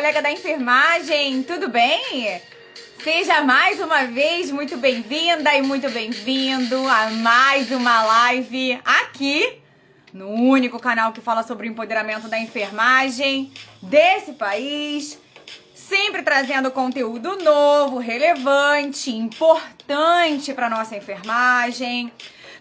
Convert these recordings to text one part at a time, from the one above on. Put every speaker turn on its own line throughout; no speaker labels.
colega da enfermagem, tudo bem? Seja mais uma vez muito bem-vinda e muito bem-vindo a mais uma live aqui no único canal que fala sobre o empoderamento da enfermagem desse país, sempre trazendo conteúdo novo, relevante, importante para nossa enfermagem.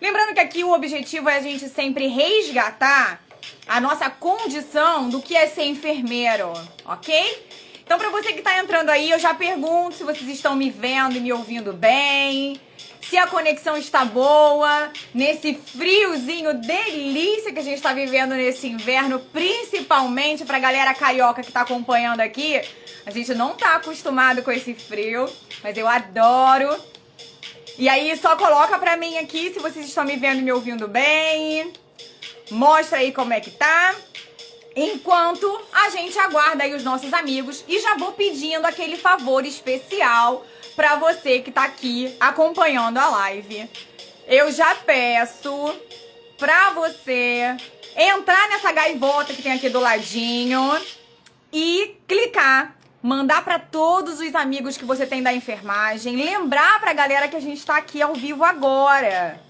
Lembrando que aqui o objetivo é a gente sempre resgatar a nossa condição do que é ser enfermeiro, ok? Então, para você que está entrando aí, eu já pergunto se vocês estão me vendo e me ouvindo bem, se a conexão está boa, nesse friozinho delícia que a gente está vivendo nesse inverno, principalmente para a galera carioca que está acompanhando aqui. A gente não está acostumado com esse frio, mas eu adoro. E aí, só coloca para mim aqui se vocês estão me vendo e me ouvindo bem. Mostra aí como é que tá. Enquanto a gente aguarda aí os nossos amigos. E já vou pedindo aquele favor especial pra você que tá aqui acompanhando a live. Eu já peço pra você entrar nessa gaivota que tem aqui do ladinho e clicar. Mandar pra todos os amigos que você tem da enfermagem. Lembrar pra galera que a gente tá aqui ao vivo agora.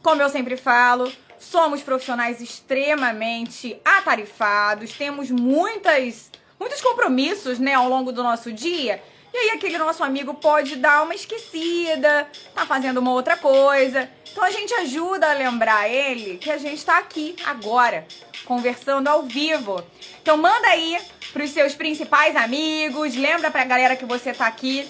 Como eu sempre falo, somos profissionais extremamente atarifados, temos muitos compromissos, né, ao longo do nosso dia. E aí aquele nosso amigo pode dar uma esquecida, tá fazendo uma outra coisa. Então a gente ajuda a lembrar ele que a gente tá aqui agora, conversando ao vivo. Então manda aí pros seus principais amigos, lembra pra galera que você tá aqui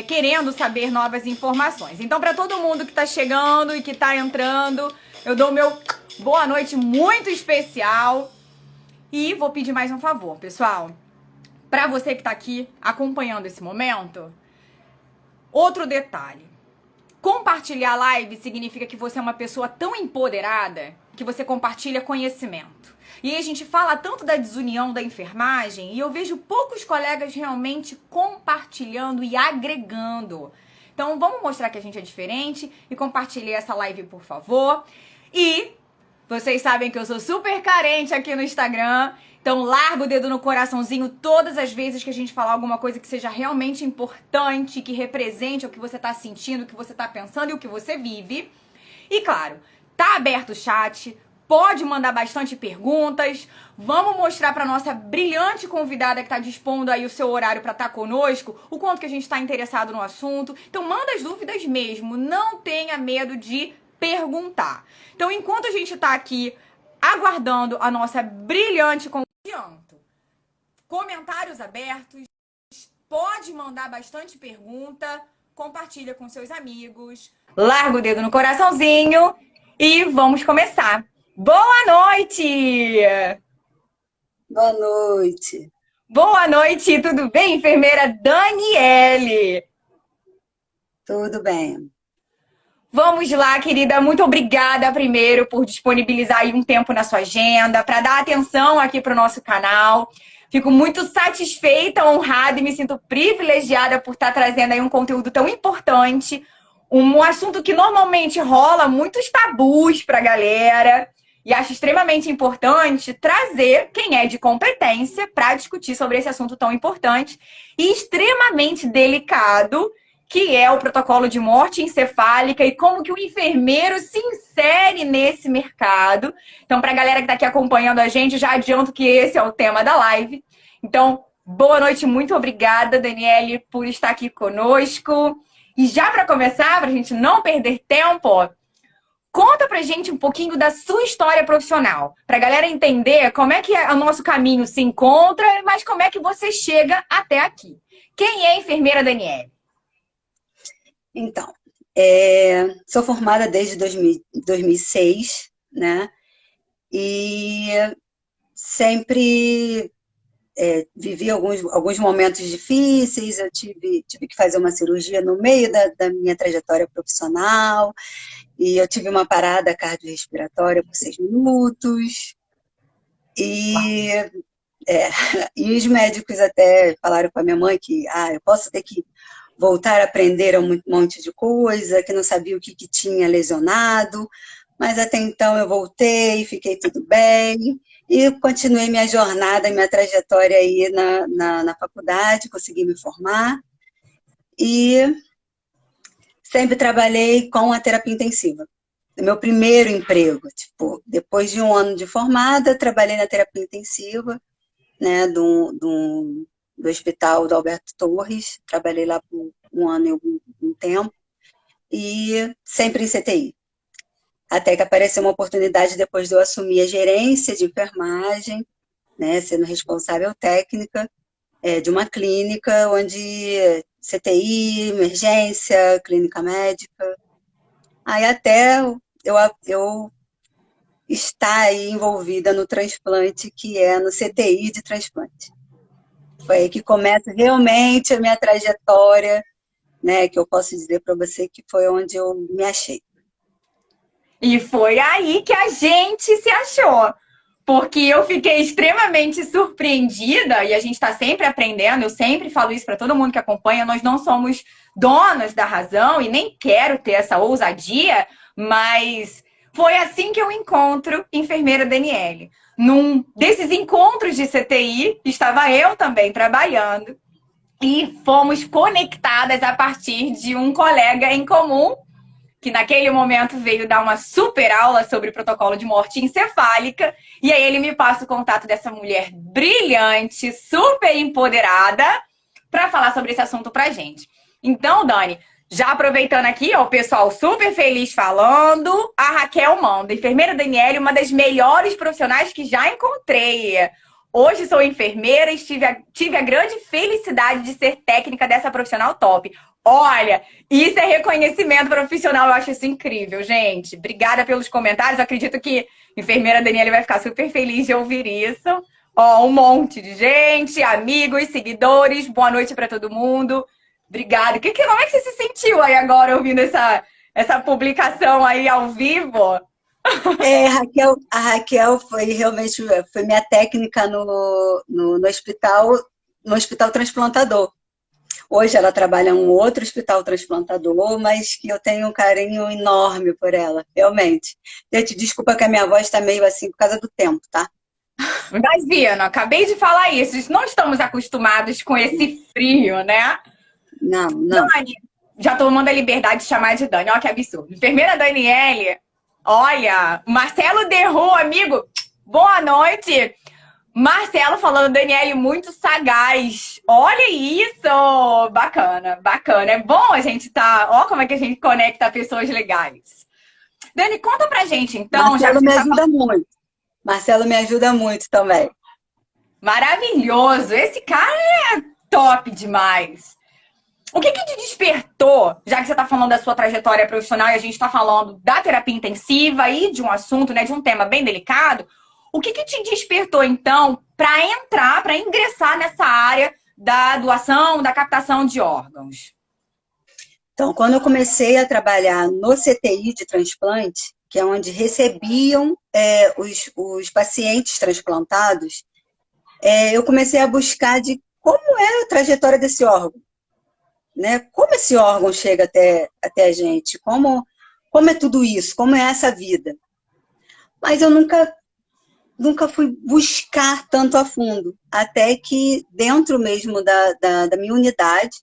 querendo saber novas informações. Então pra todo mundo que tá chegando e que tá entrando, eu dou o meu boa noite muito especial. E vou pedir mais um favor, pessoal. Pra você que tá aqui acompanhando esse momento, outro detalhe. Compartilhar a live significa que você é uma pessoa tão empoderada que você compartilha conhecimento. E aí a gente fala tanto da desunião da enfermagem e eu vejo poucos colegas realmente compartilhando e agregando. Então vamos mostrar que a gente é diferente e compartilhe essa live, por favor. E vocês sabem que eu sou super carente aqui no Instagram, então larga o dedo no coraçãozinho todas as vezes que a gente falar alguma coisa que seja realmente importante, que represente o que você tá sentindo, o que você tá pensando e o que você vive. E claro, tá aberto o chat, pode mandar bastante perguntas, vamos mostrar pra nossa brilhante convidada que tá dispondo aí o seu horário pra estar conosco, o quanto que a gente tá interessado no assunto. Então manda as dúvidas mesmo, não tenha medo de perguntar. Então, enquanto a gente tá aqui aguardando a nossa brilhante comentários abertos, pode mandar bastante pergunta, compartilha com seus amigos, larga o dedo no coraçãozinho e vamos começar. Boa noite!
Boa noite.
Boa noite, tudo bem, enfermeira Daniele?
Tudo bem.
Vamos lá, querida. Muito obrigada, primeiro, por disponibilizar aí um tempo na sua agenda, para dar atenção aqui para o nosso canal. Fico muito satisfeita, honrada e me sinto privilegiada por estar trazendo aí um conteúdo tão importante, um assunto que normalmente rola muitos tabus para a galera. E acho extremamente importante trazer quem é de competência para discutir sobre esse assunto tão importante e extremamente delicado, que é o protocolo de morte encefálica e como que o enfermeiro se insere nesse mercado. Então, para a galera que está aqui acompanhando a gente, já adianto que esse é o tema da live. Então, boa noite, muito obrigada, Daniele, por estar aqui conosco. E já para começar, para a gente não perder tempo, conta pra gente um pouquinho da sua história profissional, para a galera entender como é que o nosso caminho se encontra, mas como é que você chega até aqui. Quem é a enfermeira Daniele?
Então, sou formada desde 2006, né? E sempre vivi alguns momentos difíceis. Eu tive que fazer uma cirurgia no meio da minha trajetória profissional e eu tive uma parada cardiorrespiratória por 6 minutos. E os médicos até falaram com a minha mãe que eu posso ter que voltar a aprender um monte de coisa, que não sabia o que tinha lesionado, mas até então eu voltei, fiquei tudo bem, E continuei minha jornada, minha trajetória aí na faculdade, consegui me formar. E sempre trabalhei com a terapia intensiva. Meu primeiro emprego, tipo, depois de um ano de formada, trabalhei na terapia intensiva, né, do hospital do Alberto Torres, trabalhei lá por um ano e um tempo, e sempre em CTI. Até que apareceu uma oportunidade depois de eu assumir a gerência de enfermagem, né, sendo responsável técnica de uma clínica onde CTI, emergência, clínica médica. Aí até eu estar aí envolvida no transplante, que é no CTI de transplante. Foi aí que começa realmente a minha trajetória, né, que eu posso dizer para você que foi onde eu me achei.
E foi aí que a gente se achou. Porque eu fiquei extremamente surpreendida, e a gente está sempre aprendendo, eu sempre falo isso para todo mundo que acompanha, nós não somos donas da razão e nem quero ter essa ousadia, mas foi assim que eu encontro enfermeira Daniele. Num desses encontros de CTI, estava eu também trabalhando, e fomos conectadas a partir de um colega em comum, que naquele momento veio dar uma super aula sobre protocolo de morte encefálica, e aí ele me passa o contato dessa mulher brilhante, super empoderada, para falar sobre esse assunto pra gente. Então, Dani, já aproveitando aqui, ó, o pessoal super feliz falando, a Raquel manda, enfermeira Daniele, uma das melhores profissionais que já encontrei. Hoje sou enfermeira e tive a grande felicidade de ser técnica dessa profissional top. Olha, isso é reconhecimento profissional, eu acho isso incrível, gente. Obrigada pelos comentários, eu acredito que a enfermeira Daniele vai ficar super feliz de ouvir isso. Ó, um monte de gente, amigos, seguidores, boa noite para todo mundo. Obrigada. Como é que você se sentiu aí agora ouvindo essa publicação aí ao vivo?
A Raquel foi realmente foi minha técnica no hospital transplantador. Hoje ela trabalha em um outro hospital transplantador, mas que eu tenho um carinho enorme por ela, realmente. Gente, desculpa que a minha voz está meio assim por causa do tempo, tá?
Imagina, acabei de falar isso. Não estamos acostumados com esse frio, né?
Não.
Dani, já tomando a liberdade de chamar de Dani, olha que absurdo. Enfermeira Daniele, olha, Marcelo Derru, amigo, boa noite. Marcelo falando, Daniele, muito sagaz. Olha isso! Bacana, bacana. É bom a gente tá... Ó como é que a gente conecta pessoas legais. Dani, conta pra gente, então.
Marcelo me ajuda muito. Marcelo me ajuda muito também.
Maravilhoso. Esse cara é top demais. O que te despertou, já que você tá falando da sua trajetória profissional e a gente tá falando da terapia intensiva e de um assunto, né, de um tema bem delicado, o que te despertou, então, para ingressar nessa área da doação, da captação de órgãos?
Então, quando eu comecei a trabalhar no CTI de transplante, que é onde recebiam os pacientes transplantados, eu comecei a buscar de como é a trajetória desse órgão, né? Como esse órgão chega até a gente, como é tudo isso, como é essa vida. Mas eu nunca fui buscar tanto a fundo, até que dentro mesmo da minha unidade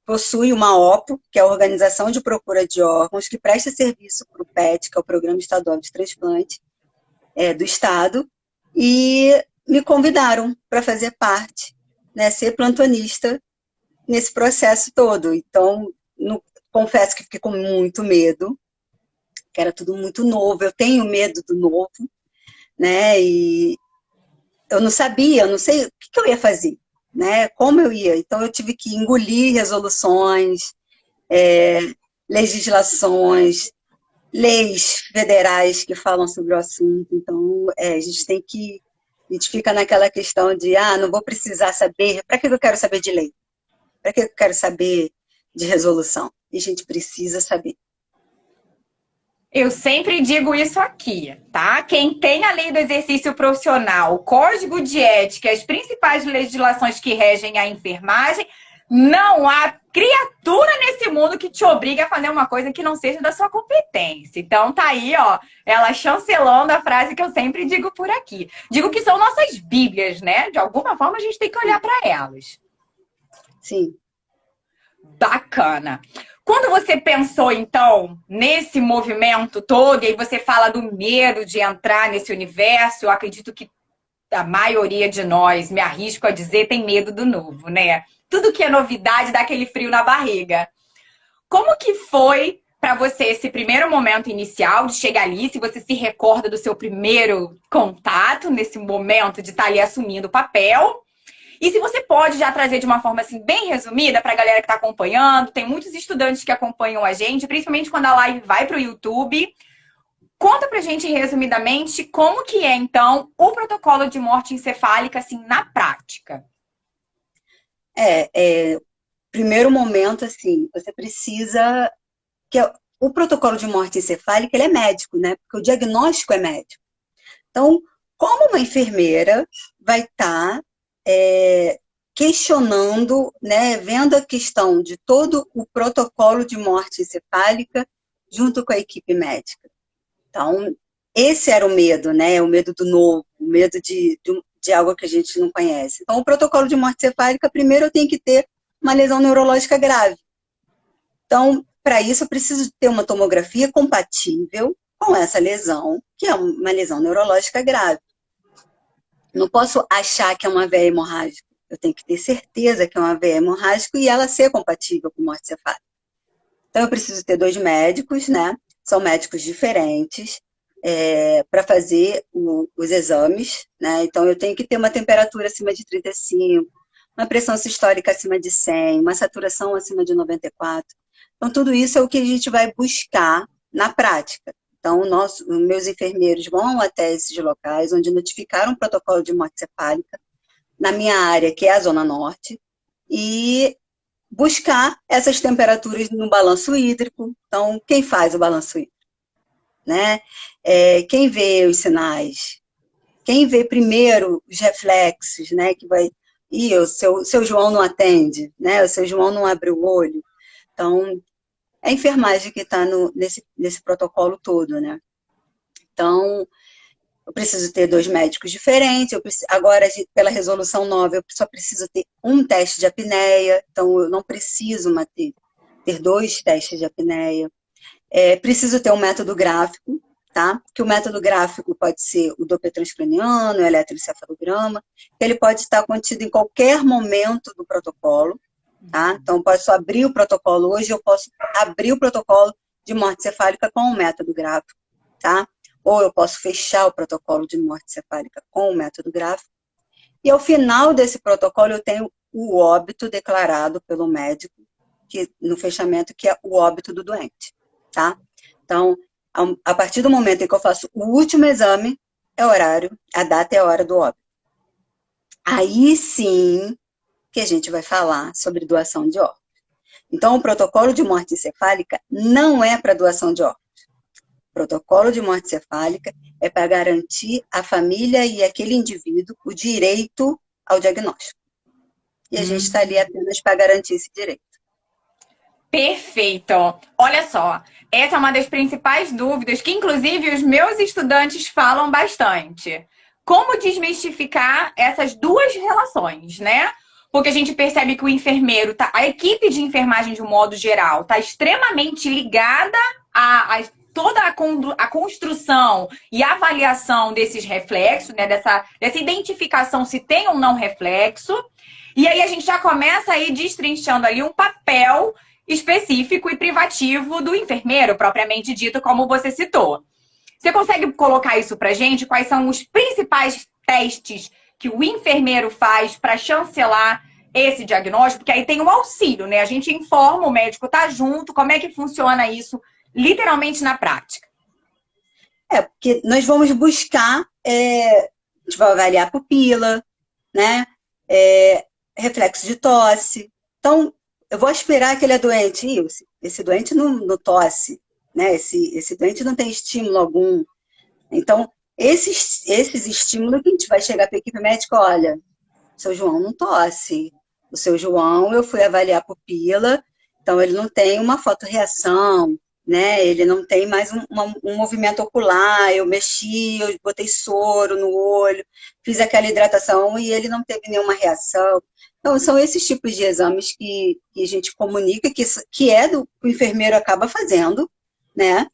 possui uma OPO, que é a Organização de Procura de Órgãos, que presta serviço para o PET, que é o Programa Estadual de Transplante do Estado, e me convidaram para fazer parte, né, ser plantonista nesse processo todo. Então, confesso que fiquei com muito medo, que era tudo muito novo, eu tenho medo do novo, né? E eu não sabia, eu não sei o que eu ia fazer, né? Como eu ia. Então eu tive que engolir resoluções, legislações, leis federais que falam sobre o assunto. Então a gente fica naquela questão de não vou precisar saber, para que eu quero saber de lei? Para que eu quero saber de resolução? E a gente precisa saber.
Eu sempre digo isso aqui, tá? Quem tem a lei do exercício profissional, o código de ética, as principais legislações que regem a enfermagem, Não há criatura nesse mundo que te obrigue a fazer uma coisa que não seja da sua competência. Então tá aí, ó, ela chancelando a frase que eu sempre digo por aqui. Digo que são nossas bíblias, né? De alguma forma a gente tem que olhar para elas.
Sim.
Bacana. Quando você pensou, então, nesse movimento todo, e aí você fala do medo de entrar nesse universo, eu acredito que a maioria de nós, me arrisco a dizer, tem medo do novo, né? Tudo que é novidade dá aquele frio na barriga. Como que foi para você esse primeiro momento inicial de chegar ali, se você se recorda do seu primeiro contato nesse momento de estar ali assumindo o papel? E se você pode já trazer de uma forma assim bem resumida para a galera que está acompanhando, tem muitos estudantes que acompanham a gente, principalmente quando a live vai para o YouTube. Conta pra gente resumidamente como que é, então, o protocolo de morte encefálica, assim, na prática.
Primeiro momento, assim, você precisa... O protocolo de morte encefálica, ele é médico, né? Porque o diagnóstico é médico. Então, como uma enfermeira vai estar questionando, né, vendo a questão de todo o protocolo de morte encefálica junto com a equipe médica. Então, esse era o medo, né? O medo do novo, o medo de algo que a gente não conhece. Então, o protocolo de morte encefálica, primeiro eu tenho que ter uma lesão neurológica grave. Então, para isso, eu preciso ter uma tomografia compatível com essa lesão, que é uma lesão neurológica grave. Não posso achar que é uma veia hemorrágica. Eu tenho que ter certeza que é uma veia hemorrágica e ela ser compatível com morte cefálica. Então, eu preciso ter 2 médicos, né? São médicos diferentes para fazer os exames, né? Então, eu tenho que ter uma temperatura acima de 35, uma pressão sistólica acima de 100, uma saturação acima de 94. Então, tudo isso é o que a gente vai buscar na prática. Então, os meus enfermeiros vão até esses locais onde notificaram um protocolo de morte cefálica, na minha área, que é a Zona Norte, e buscar essas temperaturas no balanço hídrico. Então, quem faz o balanço hídrico? Né? Quem vê os sinais? Quem vê primeiro os reflexos, né? Que vai... o seu João não atende, né? O seu João não abre o olho. Então, é a enfermagem que está nesse protocolo todo, né? Então, eu preciso ter 2 médicos diferentes, agora, pela resolução 9, eu só preciso ter um teste de apneia, então eu não preciso ter 2 testes de apneia. Preciso ter um método gráfico, tá? Que o método gráfico pode ser o Doppler transcraniano, o eletroencefalograma, que ele pode estar contido em qualquer momento do protocolo, tá? Então, eu posso abrir o protocolo hoje, eu posso abrir o protocolo de morte cefálica com o método gráfico, tá? Ou eu posso fechar o protocolo de morte cefálica com o método gráfico. E ao final desse protocolo, eu tenho o óbito declarado pelo médico, no fechamento, que é o óbito do doente, tá? Então, a partir do momento em que eu faço o último exame, é horário, a data é a hora do óbito. Aí sim que a gente vai falar sobre doação de órgãos. Então, o protocolo de morte encefálica não é para doação de órgãos. O protocolo de morte encefálica é para garantir à família e àquele indivíduo o direito ao diagnóstico. E a gente está ali apenas para garantir esse direito.
Perfeito. Olha só, essa é uma das principais dúvidas que, inclusive, os meus estudantes falam bastante. Como desmistificar essas duas relações, né? Porque a gente percebe que o enfermeiro, a equipe de enfermagem, de um modo geral, está extremamente ligada a toda a construção e avaliação desses reflexos, né? Dessa identificação se tem ou não reflexo. E aí a gente já começa aí destrinchando ali um papel específico e privativo do enfermeiro, propriamente dito, como você citou. Você consegue colocar isso pra gente? Quais são os principais testes que o enfermeiro faz para chancelar esse diagnóstico? Porque aí tem o auxílio, né? A gente informa, o médico tá junto, como é que funciona isso literalmente na prática?
Porque nós vamos buscar, a gente vai avaliar a pupila, né? Reflexo de tosse. Então, eu vou aspirar que ele é doente. Esse doente não tosse, né? Esse doente não tem estímulo algum. Então, esses estímulos que a gente vai chegar para a equipe médica, olha, seu João não tosse, o seu João, eu fui avaliar a pupila, então ele não tem uma fotorreação, né? Ele não tem mais um movimento ocular, eu mexi, eu botei soro no olho, fiz aquela hidratação e ele não teve nenhuma reação. Então, são esses tipos de exames que a gente comunica, que o enfermeiro acaba fazendo, né?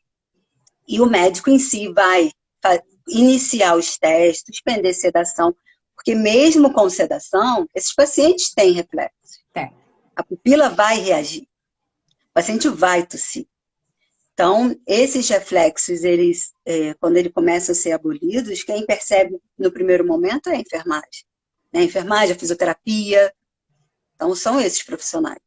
E o médico em si vai iniciar os testes, suspender sedação, porque mesmo com sedação, esses pacientes têm reflexo. A pupila vai reagir, o paciente vai tossir. Então, esses reflexos, quando eles começam a ser abolidos, quem percebe no primeiro momento é a enfermagem. A enfermagem, a fisioterapia. Então, são esses profissionais.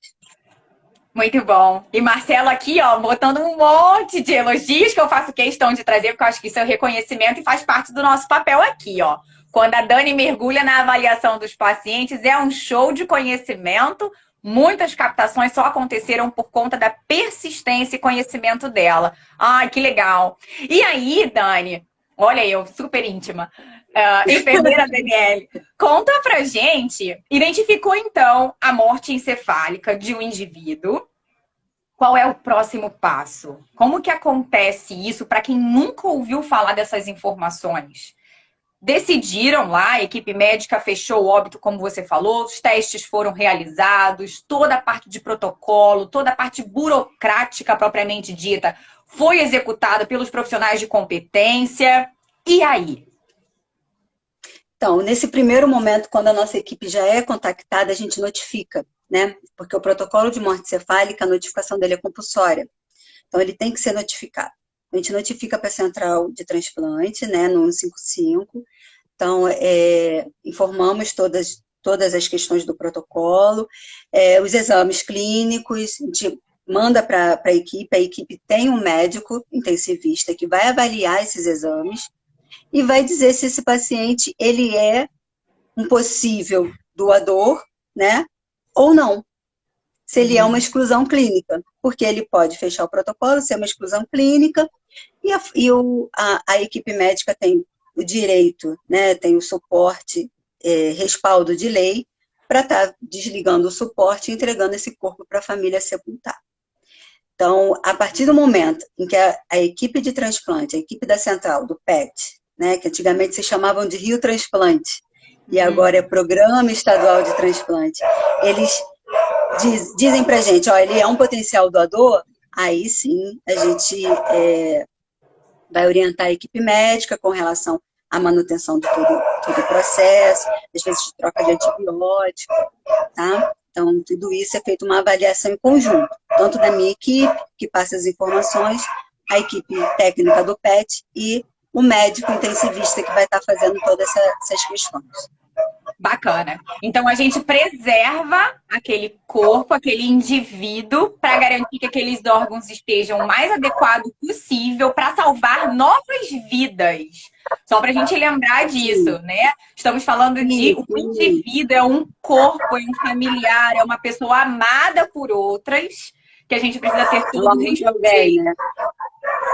Muito bom. E Marcelo aqui, ó, botando um monte de elogios que eu faço questão de trazer, porque eu acho que isso é o reconhecimento e faz parte do nosso papel aqui, ó. Quando a Dani mergulha na avaliação dos pacientes, é um show de conhecimento. Muitas captações só aconteceram por conta da persistência e conhecimento dela. Ai, que legal. E aí, Dani, olha eu, super íntima, enfermeira Daniele, conta pra gente, identificou então a morte encefálica de um indivíduo. Qual é o próximo passo? Como que acontece isso para quem nunca ouviu falar dessas informações? Decidiram lá, a equipe médica fechou o óbito, como você falou, os testes foram realizados, toda a parte de protocolo, toda a parte burocrática propriamente dita foi executada pelos profissionais de competência. E aí?
Então, nesse primeiro momento, quando a nossa equipe já é contactada, a gente notifica, né? Porque o protocolo de morte cefálica, a notificação dele é compulsória. Então, ele tem que ser notificado. A gente notifica para a central de transplante, né, no 155. Então, informamos todas as questões do protocolo, os exames clínicos, a gente manda para a equipe tem um médico intensivista que vai avaliar esses exames e vai dizer se esse paciente ele é um possível doador, né, ou não. Se ele é uma exclusão clínica, porque ele pode fechar o protocolo, ser uma exclusão clínica, e a equipe médica tem o direito, né, tem o suporte, respaldo de lei, para estar desligando o suporte e entregando esse corpo para a família sepultar. Então, a partir do momento em que a equipe de transplante, a equipe da central, do PET, né, que antigamente se chamavam de Rio Transplante, e agora é Programa Estadual de Transplante, eles dizem pra gente, ó, ele é um potencial doador, aí sim a gente vai orientar a equipe médica com relação à manutenção de todo o processo, às vezes de troca de antibiótico, tá? Então, tudo isso é feito uma avaliação em conjunto, tanto da minha equipe, que passa as informações, a equipe técnica do PET e o médico intensivista que vai estar fazendo todas essas questões.
Bacana. Então, a gente preserva aquele corpo, aquele indivíduo, para garantir que aqueles órgãos estejam o mais adequado possível para salvar novas vidas. Só para a gente lembrar disso, né? Estamos falando de o indivíduo é um corpo, é um familiar, é uma pessoa amada por outras, que a gente precisa ter todo o respeito. Né?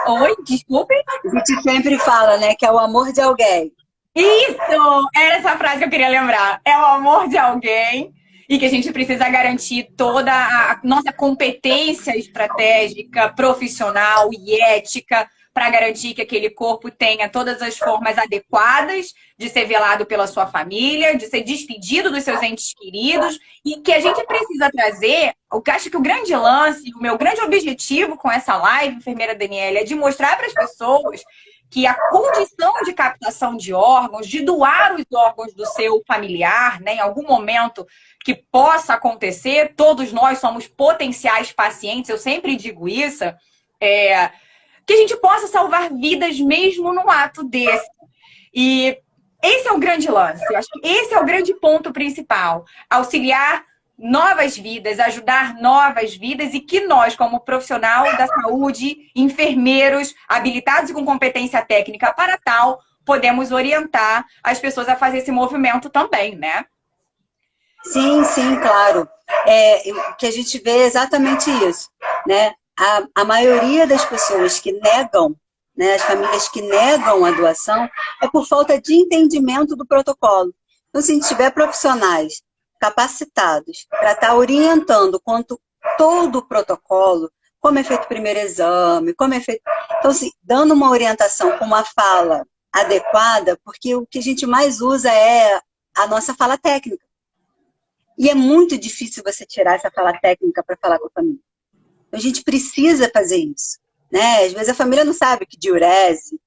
Oi, desculpe?
A gente sempre fala, né, que é o amor de alguém.
Isso! Era essa frase que eu queria lembrar. É o amor de alguém e que a gente precisa garantir toda a nossa competência estratégica, profissional e ética para garantir que aquele corpo tenha todas as formas adequadas de ser velado pela sua família, de ser despedido dos seus entes queridos e que a gente precisa trazer, eu acho que o grande lance, o meu grande objetivo com essa live, enfermeira Daniele, é de mostrar para as pessoas que a condição de captação de órgãos, de doar os órgãos do seu familiar, né, em algum momento que possa acontecer, todos nós somos potenciais pacientes, eu sempre digo isso, que a gente possa salvar vidas mesmo num ato desse. E esse é o grande lance, eu acho que esse é o grande ponto principal, auxiliar novas vidas, ajudar novas vidas e que nós, como profissional da saúde, enfermeiros habilitados e com competência técnica para tal, podemos orientar as pessoas a fazer esse movimento também, né?
Sim, sim, claro. O que a gente vê é exatamente isso, né? A maioria das pessoas que negam, né, as famílias que negam a doação, é por falta de entendimento do protocolo. Então, se a gente tiver profissionais capacitados para estar orientando quanto todo o protocolo, como é feito o primeiro exame, como é feito... Então, assim, dando uma orientação com uma fala adequada, porque o que a gente mais usa é a nossa fala técnica. E é muito difícil você tirar essa fala técnica para falar com a família. Então, a gente precisa fazer isso, né? Às vezes a família não sabe que diurese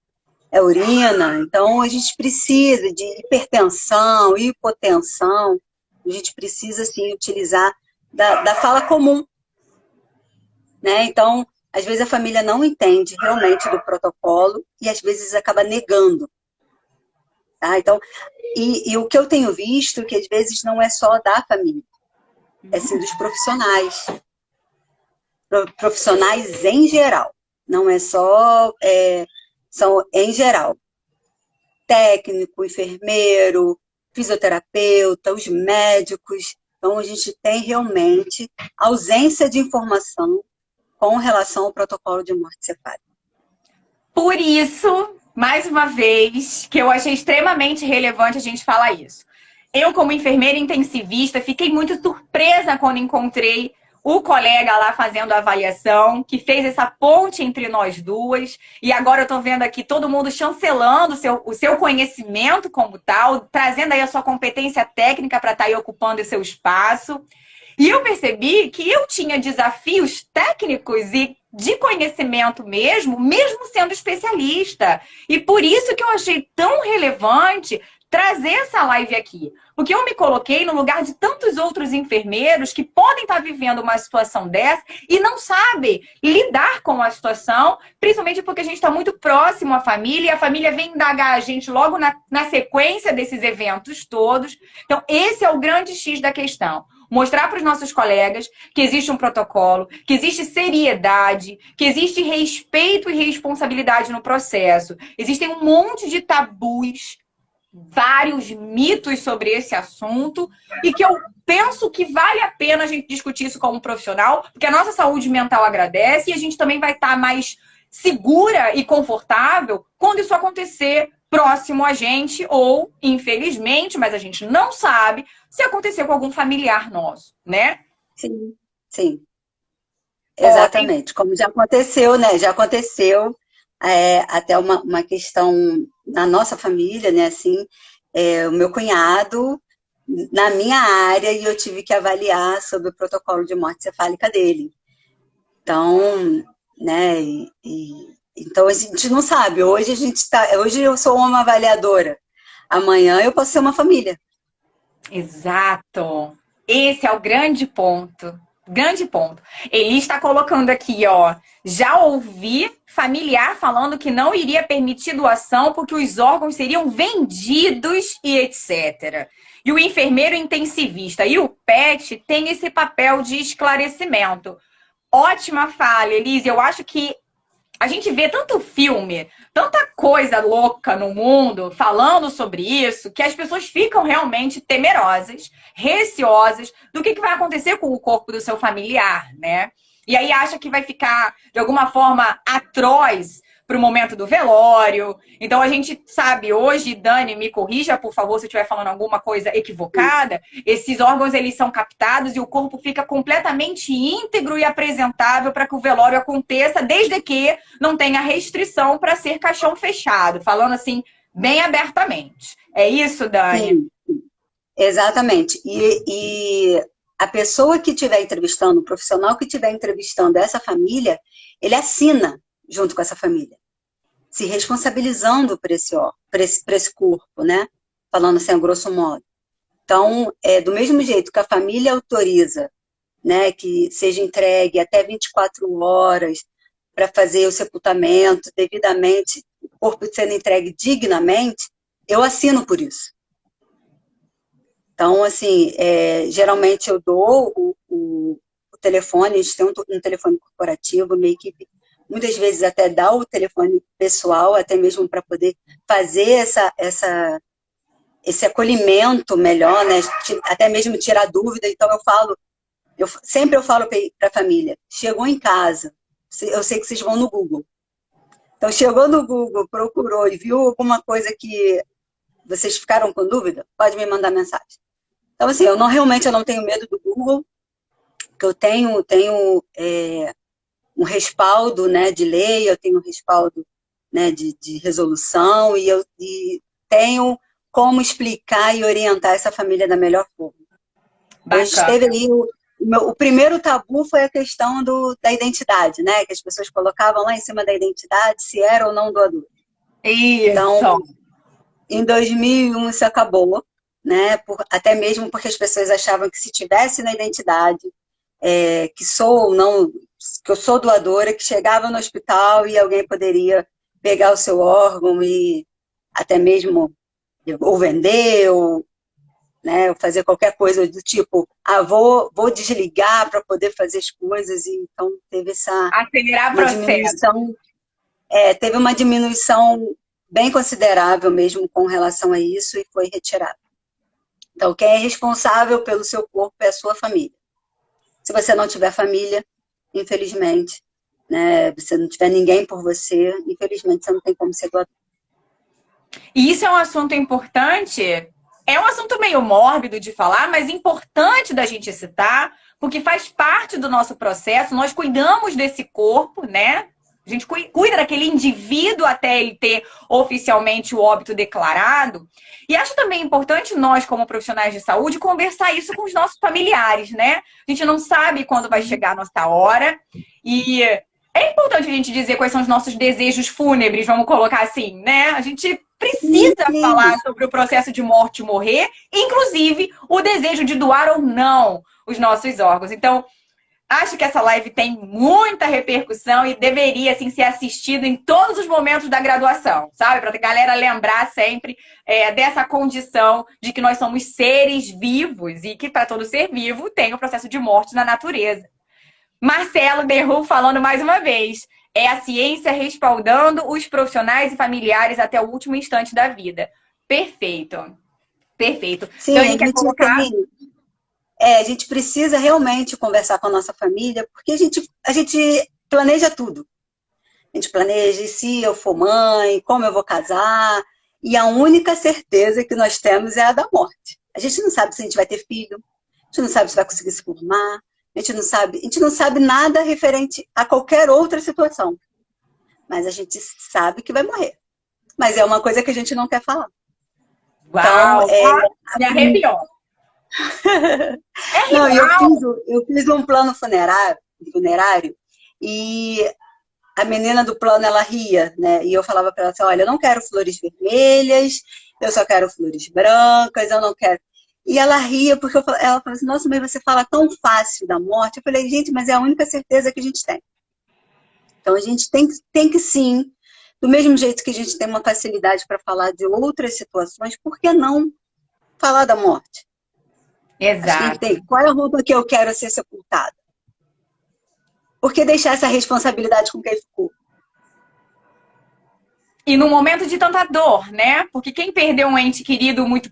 é urina, então a gente precisa de hipertensão, hipotensão, a gente precisa, sim, utilizar da fala comum, né? Então, às vezes a família não entende realmente do protocolo e às vezes acaba negando, tá? Então, e o que eu tenho visto, que às vezes não é só da família, é sim dos profissionais. Profissionais em geral. Não é só... são em geral. Técnico, enfermeiro, fisioterapeuta, os médicos. Então, a gente tem realmente ausência de informação com relação ao protocolo de morte cefálica.
Por isso, mais uma vez, que eu achei extremamente relevante a gente falar isso. Eu, como enfermeira intensivista, fiquei muito surpresa quando encontrei o colega lá fazendo a avaliação, que fez essa ponte entre nós duas. E agora eu tô vendo aqui todo mundo chancelando o seu conhecimento como tal, trazendo aí a sua competência técnica para estar aí ocupando o seu espaço. E eu percebi que eu tinha desafios técnicos e de conhecimento mesmo sendo especialista. E por isso que eu achei tão relevante trazer essa live aqui. Porque eu me coloquei no lugar de tantos outros enfermeiros que podem estar vivendo uma situação dessa e não sabem lidar com a situação, principalmente porque a gente está muito próximo à família e a família vem indagar a gente logo na sequência desses eventos todos. Então, esse é o grande X da questão. Mostrar para os nossos colegas que existe um protocolo, que existe seriedade, que existe respeito e responsabilidade no processo. Existem um monte de tabus, vários mitos sobre esse assunto e que eu penso que vale a pena a gente discutir isso como profissional, porque a nossa saúde mental agradece e a gente também vai estar mais segura e confortável quando isso acontecer próximo a gente ou, infelizmente, mas a gente não sabe, se acontecer com algum familiar nosso, né?
Sim, sim. Exatamente. Como já aconteceu, né? Já aconteceu até uma questão na nossa família, né? Assim, o meu cunhado na minha área e eu tive que avaliar sobre o protocolo de morte cefálica dele. Então, né? Então a gente não sabe. Hoje eu sou uma avaliadora. Amanhã eu posso ser uma família.
Exato. Esse é o grande ponto. Grande ponto. Ele está colocando aqui, ó. Já ouvi familiar falando que não iria permitir doação porque os órgãos seriam vendidos e etc. E o enfermeiro intensivista e o PET tem esse papel de esclarecimento. Ótima fala, Elise. Eu acho que a gente vê tanto filme, tanta coisa louca no mundo falando sobre isso, que as pessoas ficam realmente temerosas, receosas do que vai acontecer com o corpo do seu familiar, né? E aí acha que vai ficar, de alguma forma, atroz para o momento do velório. Então, a gente sabe, hoje, Dani, me corrija, por favor, se eu estiver falando alguma coisa equivocada, esses órgãos, eles são captados e o corpo fica completamente íntegro e apresentável para que o velório aconteça, desde que não tenha restrição para ser caixão fechado, falando assim, bem abertamente. É isso, Dani?
Sim, exatamente. E a pessoa que estiver entrevistando, o profissional que estiver entrevistando essa família, ele assina junto com essa família, se responsabilizando por esse corpo, né? Falando assim, a grosso modo. Então, do mesmo jeito que a família autoriza, né, que seja entregue até 24 horas para fazer o sepultamento devidamente, o corpo sendo entregue dignamente, eu assino por isso. Então, assim, geralmente eu dou o telefone, a gente tem um telefone corporativo, minha equipe muitas vezes até dá o telefone pessoal, até mesmo para poder fazer esse acolhimento melhor, né? Até mesmo tirar dúvida. Então sempre eu falo para a família, chegou em casa, eu sei que vocês vão no Google. Então, chegou no Google, procurou e viu alguma coisa que vocês ficaram com dúvida, pode me mandar mensagem. Então, assim, realmente eu não tenho medo do Google, porque eu tenho um respaldo, né, de lei, eu tenho um respaldo, né, de resolução, e tenho como explicar e orientar essa família da melhor forma. Então, a gente
Bacana.
teve ali, o primeiro tabu foi a questão da identidade, né, que as pessoas colocavam lá em cima da identidade, se era ou não doador. Então,
Isso.
em 2001 isso acabou, né, até mesmo porque as pessoas achavam que se tivesse na identidade, que sou ou não, que eu sou doadora, que chegava no hospital e alguém poderia pegar o seu órgão e até mesmo ou vender, ou, né, ou fazer qualquer coisa do tipo, vou desligar para poder fazer as coisas, e então teve
Acelerar o
uma
processo.
diminuição, teve uma diminuição bem considerável mesmo com relação a isso e foi retirado. Então, quem é responsável pelo seu corpo é a sua família. Se você não tiver família, infelizmente, né, você não tiver ninguém por você, infelizmente você não tem como ser doador.
E isso é um assunto importante, é um assunto meio mórbido de falar, mas importante da gente citar, porque faz parte do nosso processo, nós cuidamos desse corpo, né? A gente cuida daquele indivíduo até ele ter oficialmente o óbito declarado. E acho também importante nós, como profissionais de saúde, conversar isso com os nossos familiares, né? A gente não sabe quando vai chegar a nossa hora. E é importante a gente dizer quais são os nossos desejos fúnebres, vamos colocar assim, né? A gente precisa falar sobre o processo de morte e morrer, inclusive o desejo de doar ou não os nossos órgãos. Então, acho que essa live tem muita repercussão e deveria, assim, ser assistida em todos os momentos da graduação, sabe? Para a galera lembrar sempre dessa condição de que nós somos seres vivos e que para todo ser vivo tem o processo de morte na natureza. Marcelo Derru falando mais uma vez. É a ciência respaldando os profissionais e familiares até o último instante da vida. Perfeito. Perfeito.
Sim,
Dani, quer colocar?
a gente precisa realmente conversar com a nossa família, porque a gente planeja tudo. A gente planeja se eu for mãe, como eu vou casar, e a única certeza que nós temos é a da morte. A gente não sabe se a gente vai ter filho, a gente não sabe se vai conseguir se formar, a gente não sabe nada referente a qualquer outra situação. Mas a gente sabe que vai morrer. Mas é uma coisa que a gente não quer falar.
Uau!
Então,
me arrepiou. É
não,
real.
eu fiz um plano funerário e a menina do plano, ela ria, né? E eu falava para ela assim, olha, eu não quero flores vermelhas, eu só quero flores brancas, eu não quero... E ela ria, porque ela falou assim, nossa, mas você fala tão fácil da morte. Eu falei, gente, mas é a única certeza que a gente tem. Então, a gente tem que sim, do mesmo jeito que a gente tem uma facilidade para falar de outras situações, por que não falar da morte? Acho que a gente
Exato.
tem, qual é a roupa que eu quero ser sepultada? Por que deixar essa responsabilidade com quem ficou?
E num momento de tanta dor, né? Porque quem perdeu um ente querido muito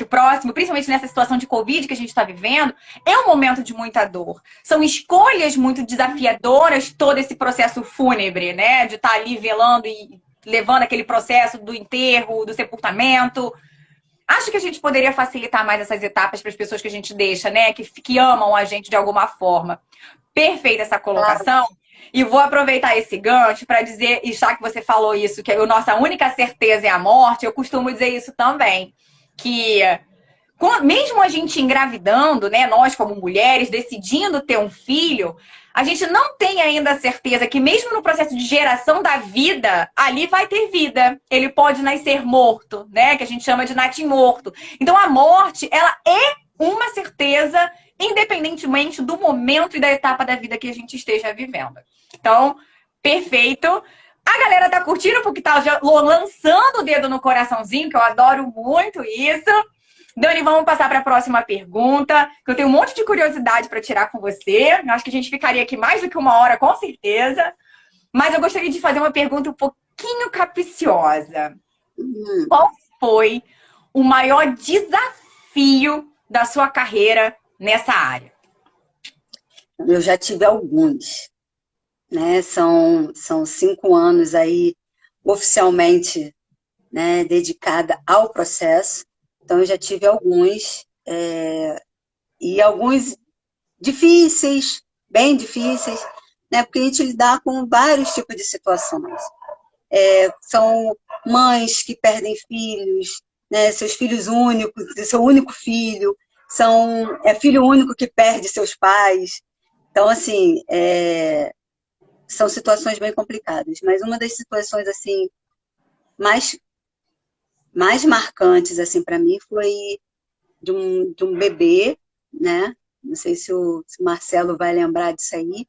próximo, principalmente nessa situação de Covid que a gente está vivendo, é um momento de muita dor. São escolhas muito desafiadoras, todo esse processo fúnebre, né? De estar ali velando e levando aquele processo do enterro, do sepultamento. Acho que a gente poderia facilitar mais essas etapas para as pessoas que a gente deixa, né? Que amam a gente de alguma forma. Perfeita essa colocação. E vou aproveitar esse gancho para dizer, e já que você falou isso, que a nossa única certeza é a morte, eu costumo dizer isso também. Que mesmo a gente engravidando, né, nós como mulheres, decidindo ter um filho, a gente não tem ainda a certeza que mesmo no processo de geração da vida, ali vai ter vida. Ele pode nascer morto, né, que a gente chama de natimorto. Então a morte, ela é uma certeza independentemente do momento e da etapa da vida que a gente esteja vivendo. Então, perfeito. A galera tá curtindo porque tá já lançando o dedo no coraçãozinho, que eu adoro muito isso. Dani, vamos passar para a próxima pergunta, que eu tenho um monte de curiosidade para tirar com você. Eu acho que a gente ficaria aqui mais do que uma hora, com certeza. Mas eu gostaria de fazer uma pergunta um pouquinho capciosa. Qual foi o maior desafio da sua carreira nessa área?
Eu já tive alguns, né? São 5 anos aí oficialmente, né, dedicada ao processo. Então, eu já tive alguns. e alguns difíceis, bem difíceis, né? Porque a gente lidar com vários tipos de situações. São mães que perdem filhos, né? Seus filhos únicos, seu único filho, filho único que perde seus pais. Então, assim, são situações bem complicadas. Mas uma das situações assim mais marcantes assim para mim foi de um bebê, né? Não sei se o Marcelo vai lembrar disso aí.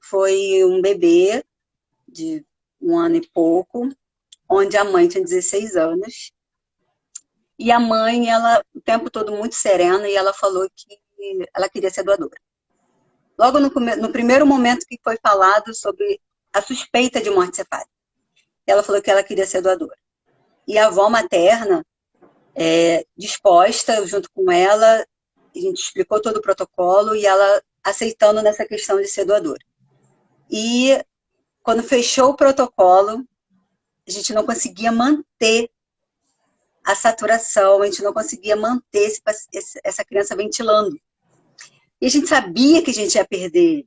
Foi um bebê de 1 ano e pouco, onde a mãe tinha 16 anos. E a mãe, ela, o tempo todo muito serena, e ela falou que ela queria ser doadora. Logo no primeiro momento que foi falado sobre a suspeita de morte cefálica, ela falou que ela queria ser doadora. E a avó materna, disposta, junto com ela, a gente explicou todo o protocolo e ela aceitando nessa questão de ser doadora. E quando fechou o protocolo, a gente não conseguia manter a saturação, a gente não conseguia manter essa criança ventilando. E a gente sabia que a gente ia perder.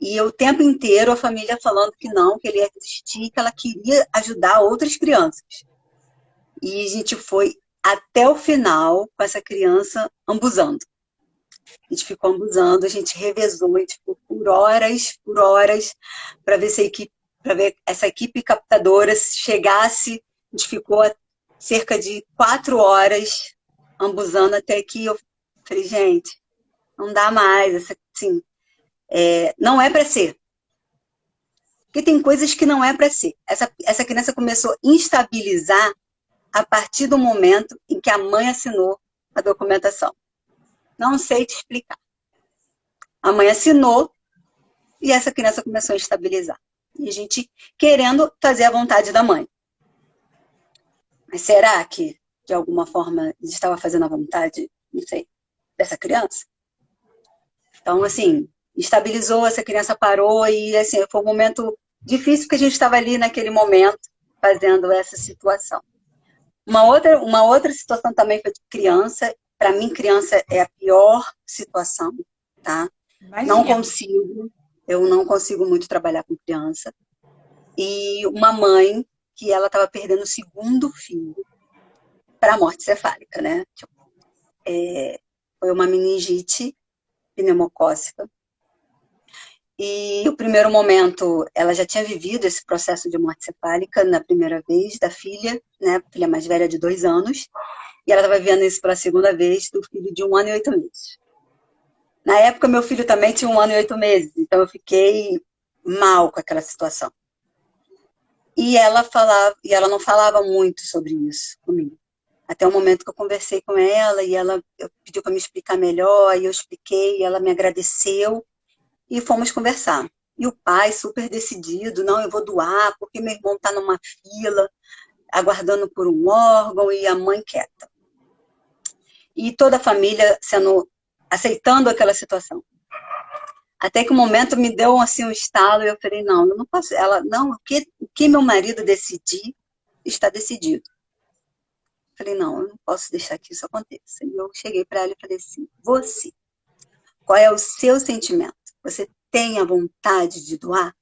E o tempo inteiro a família falando que não, que ele ia resistir, que ela queria ajudar outras crianças. E a gente foi até o final com essa criança ambuzando. A gente ficou ambuzando, a gente revezou, a gente ficou por horas, para ver essa equipe captadora chegasse. A gente ficou cerca de 4 horas ambuzando até que eu falei, gente, não dá mais, assim, não é para ser. Porque tem coisas que não é para ser. Essa criança começou a instabilizar a partir do momento em que a mãe assinou a documentação. Não sei te explicar. A mãe assinou e essa criança começou a estabilizar. E a gente querendo fazer a vontade da mãe. Mas será que, de alguma forma, a gente estava fazendo a vontade, não sei, dessa criança? Então, assim, estabilizou, essa criança parou e, assim, foi um momento difícil porque a gente estava ali naquele momento fazendo essa situação. Uma outra situação também foi de criança. Para mim, criança é a pior situação, tá? Eu não consigo muito trabalhar com criança. E uma mãe que ela estava perdendo o segundo filho para a morte cefálica, né? Foi uma meningite pneumocócica. E o primeiro momento, ela já tinha vivido esse processo de morte cefálica na primeira vez da filha, né? Filha mais velha de 2 anos. E ela estava vivendo isso pela segunda vez do filho de 1 ano e 8 meses. Na época, meu filho também tinha 1 ano e 8 meses. Então, eu fiquei mal com aquela situação. E ela não falava muito sobre isso comigo. Até o momento que eu conversei com ela e ela pediu para me explicar melhor, e eu expliquei, e ela me agradeceu e fomos conversar. E o pai super decidido, não, eu vou doar, porque meu irmão está numa fila, aguardando por um órgão, e a mãe quieta. E toda a família aceitando aquela situação. Até que o momento me deu assim um estalo e eu falei, não, eu não posso. Ela, não, o que meu marido decidir, está decidido. Eu falei, não, eu não posso deixar que isso aconteça. E eu cheguei para ela e falei assim, você, qual é o seu sentimento? Você tem a vontade de doar?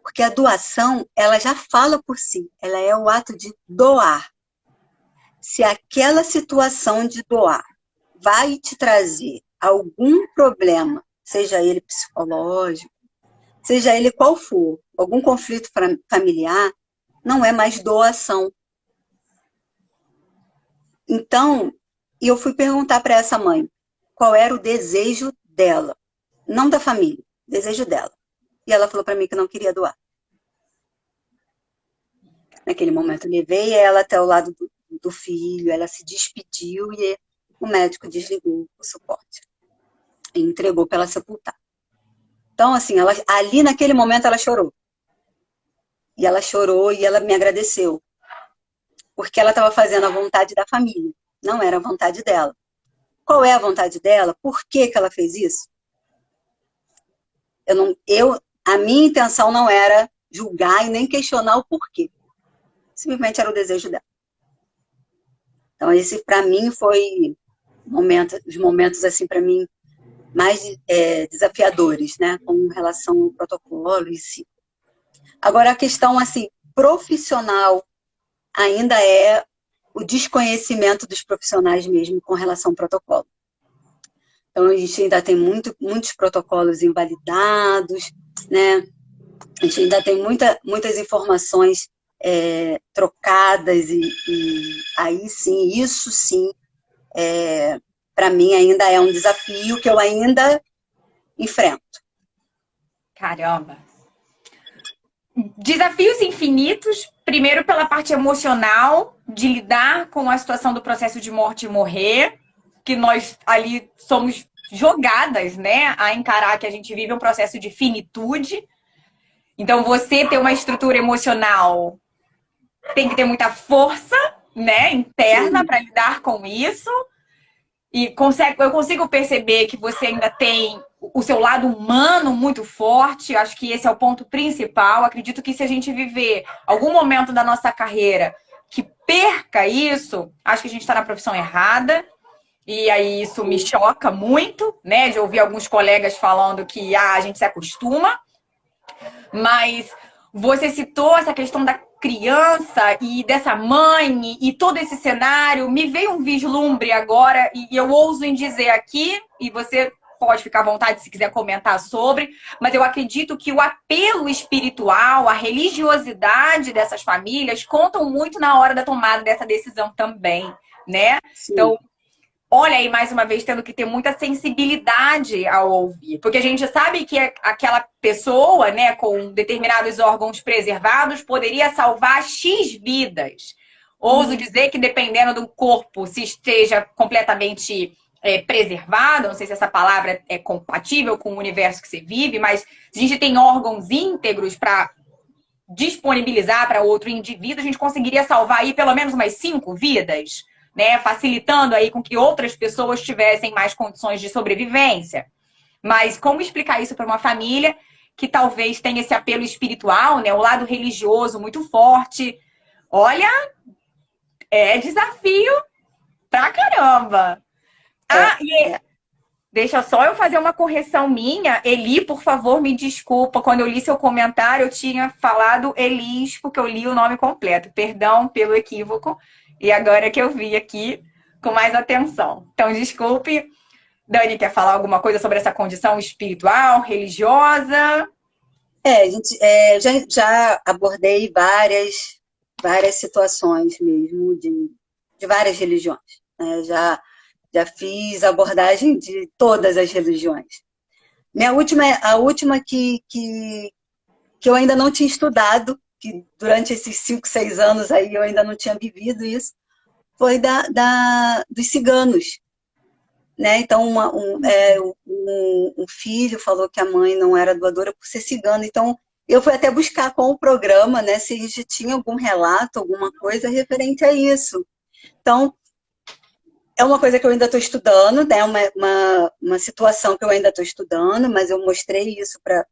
Porque a doação, ela já fala por si, ela é o ato de doar. Se aquela situação de doar vai te trazer algum problema, seja ele psicológico, seja ele qual for, algum conflito familiar, não é mais doação. Então, eu fui perguntar para essa mãe qual era o desejo dela, não da família, o desejo dela. E ela falou para mim que não queria doar. Naquele momento, eu levei ela até o lado do filho, ela se despediu e o médico desligou o suporte e entregou para ela sepultar. Então, assim, ali naquele momento ela chorou. E ela chorou e ela me agradeceu. Porque ela estava fazendo a vontade da família, não era a vontade dela. Qual é a vontade dela? Por que ela fez isso? A minha intenção não era julgar e nem questionar o porquê. Simplesmente era o desejo dela. Então, esse para mim foi os momentos assim, para mim, mais desafiadores, né? Com relação ao protocolo em si. Agora, a questão, assim, profissional ainda é o desconhecimento dos profissionais mesmo com relação ao protocolo. Então, a gente ainda tem muitos protocolos invalidados, né? A gente ainda tem muitas informações trocadas e aí sim, isso sim, para mim ainda é um desafio que eu ainda enfrento.
Caramba! Desafios infinitos, primeiro pela parte emocional, de lidar com a situação do processo de morte e morrer, que nós ali somos jogadas, né, a encarar que a gente vive um processo de finitude. Então, você ter uma estrutura emocional tem que ter muita força, né, interna para lidar com isso. E eu consigo perceber que você ainda tem o seu lado humano muito forte. Acho que esse é o ponto principal. Acredito que se a gente viver algum momento da nossa carreira que perca isso, acho que a gente está na profissão errada. E aí isso me choca muito, né? De ouvir alguns colegas falando que a gente se acostuma. Mas você citou essa questão da criança e dessa mãe e todo esse cenário. Me veio um vislumbre agora e eu ouso em dizer aqui, e você pode ficar à vontade se quiser comentar sobre, mas eu acredito que o apelo espiritual, a religiosidade dessas famílias contam muito na hora da tomada dessa decisão também, né?
Sim.
Então, olha aí, mais uma vez, tendo que ter muita sensibilidade ao ouvir. Porque a gente sabe que aquela pessoa, né, com determinados órgãos preservados, poderia salvar X vidas. Ouso dizer que, dependendo do corpo, se esteja completamente preservado, não sei se essa palavra é compatível com o universo que você vive, mas se a gente tem órgãos íntegros para disponibilizar para outro indivíduo, a gente conseguiria salvar aí pelo menos umas 5 vidas, né, facilitando aí com que outras pessoas tivessem mais condições de sobrevivência. Mas como explicar isso para uma família que talvez tenha esse apelo espiritual, né, o lado religioso muito forte? Olha, é desafio pra caramba. Deixa só eu fazer uma correção minha. Eli, por favor, me desculpa. Quando eu li seu comentário, eu tinha falado Elis, porque eu li o nome completo. Perdão pelo equívoco. E agora que eu vi aqui com mais atenção. Então, desculpe. Dani, quer falar alguma coisa sobre essa condição espiritual, religiosa?
Já abordei várias situações mesmo de várias religiões, né? Já fiz abordagem de todas as religiões. A última que eu ainda não tinha estudado, que durante esses 5, 6 anos aí eu ainda não tinha vivido isso, foi dos ciganos. Né? Então, um filho falou que a mãe não era doadora por ser cigana. Então, eu fui até buscar com o programa, né, se a gente tinha algum relato, alguma coisa referente a isso. Então, é uma coisa que eu ainda estou estudando, né? Uma situação que eu ainda estou estudando, mas eu mostrei isso para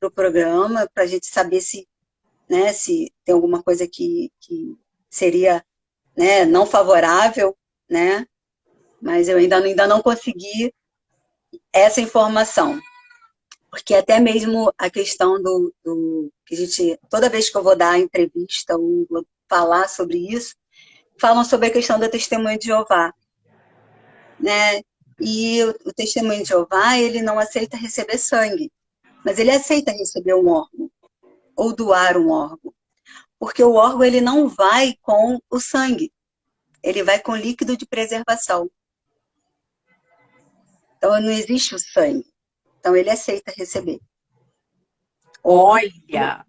o programa, para a gente saber se tem alguma coisa que seria, né, não favorável, né? Mas eu ainda não consegui essa informação. Porque até mesmo a questão que a gente, toda vez que eu vou dar entrevista ou vou falar sobre isso, falam sobre a questão da testemunha de Jeová, né? E o testemunho de Jeová, ele não aceita receber sangue, mas ele aceita receber um órgão, ou doar um órgão. Porque o órgão, ele não vai com o sangue, ele vai com líquido de preservação. Então, não existe o sangue. Então, ele aceita receber.
Olha!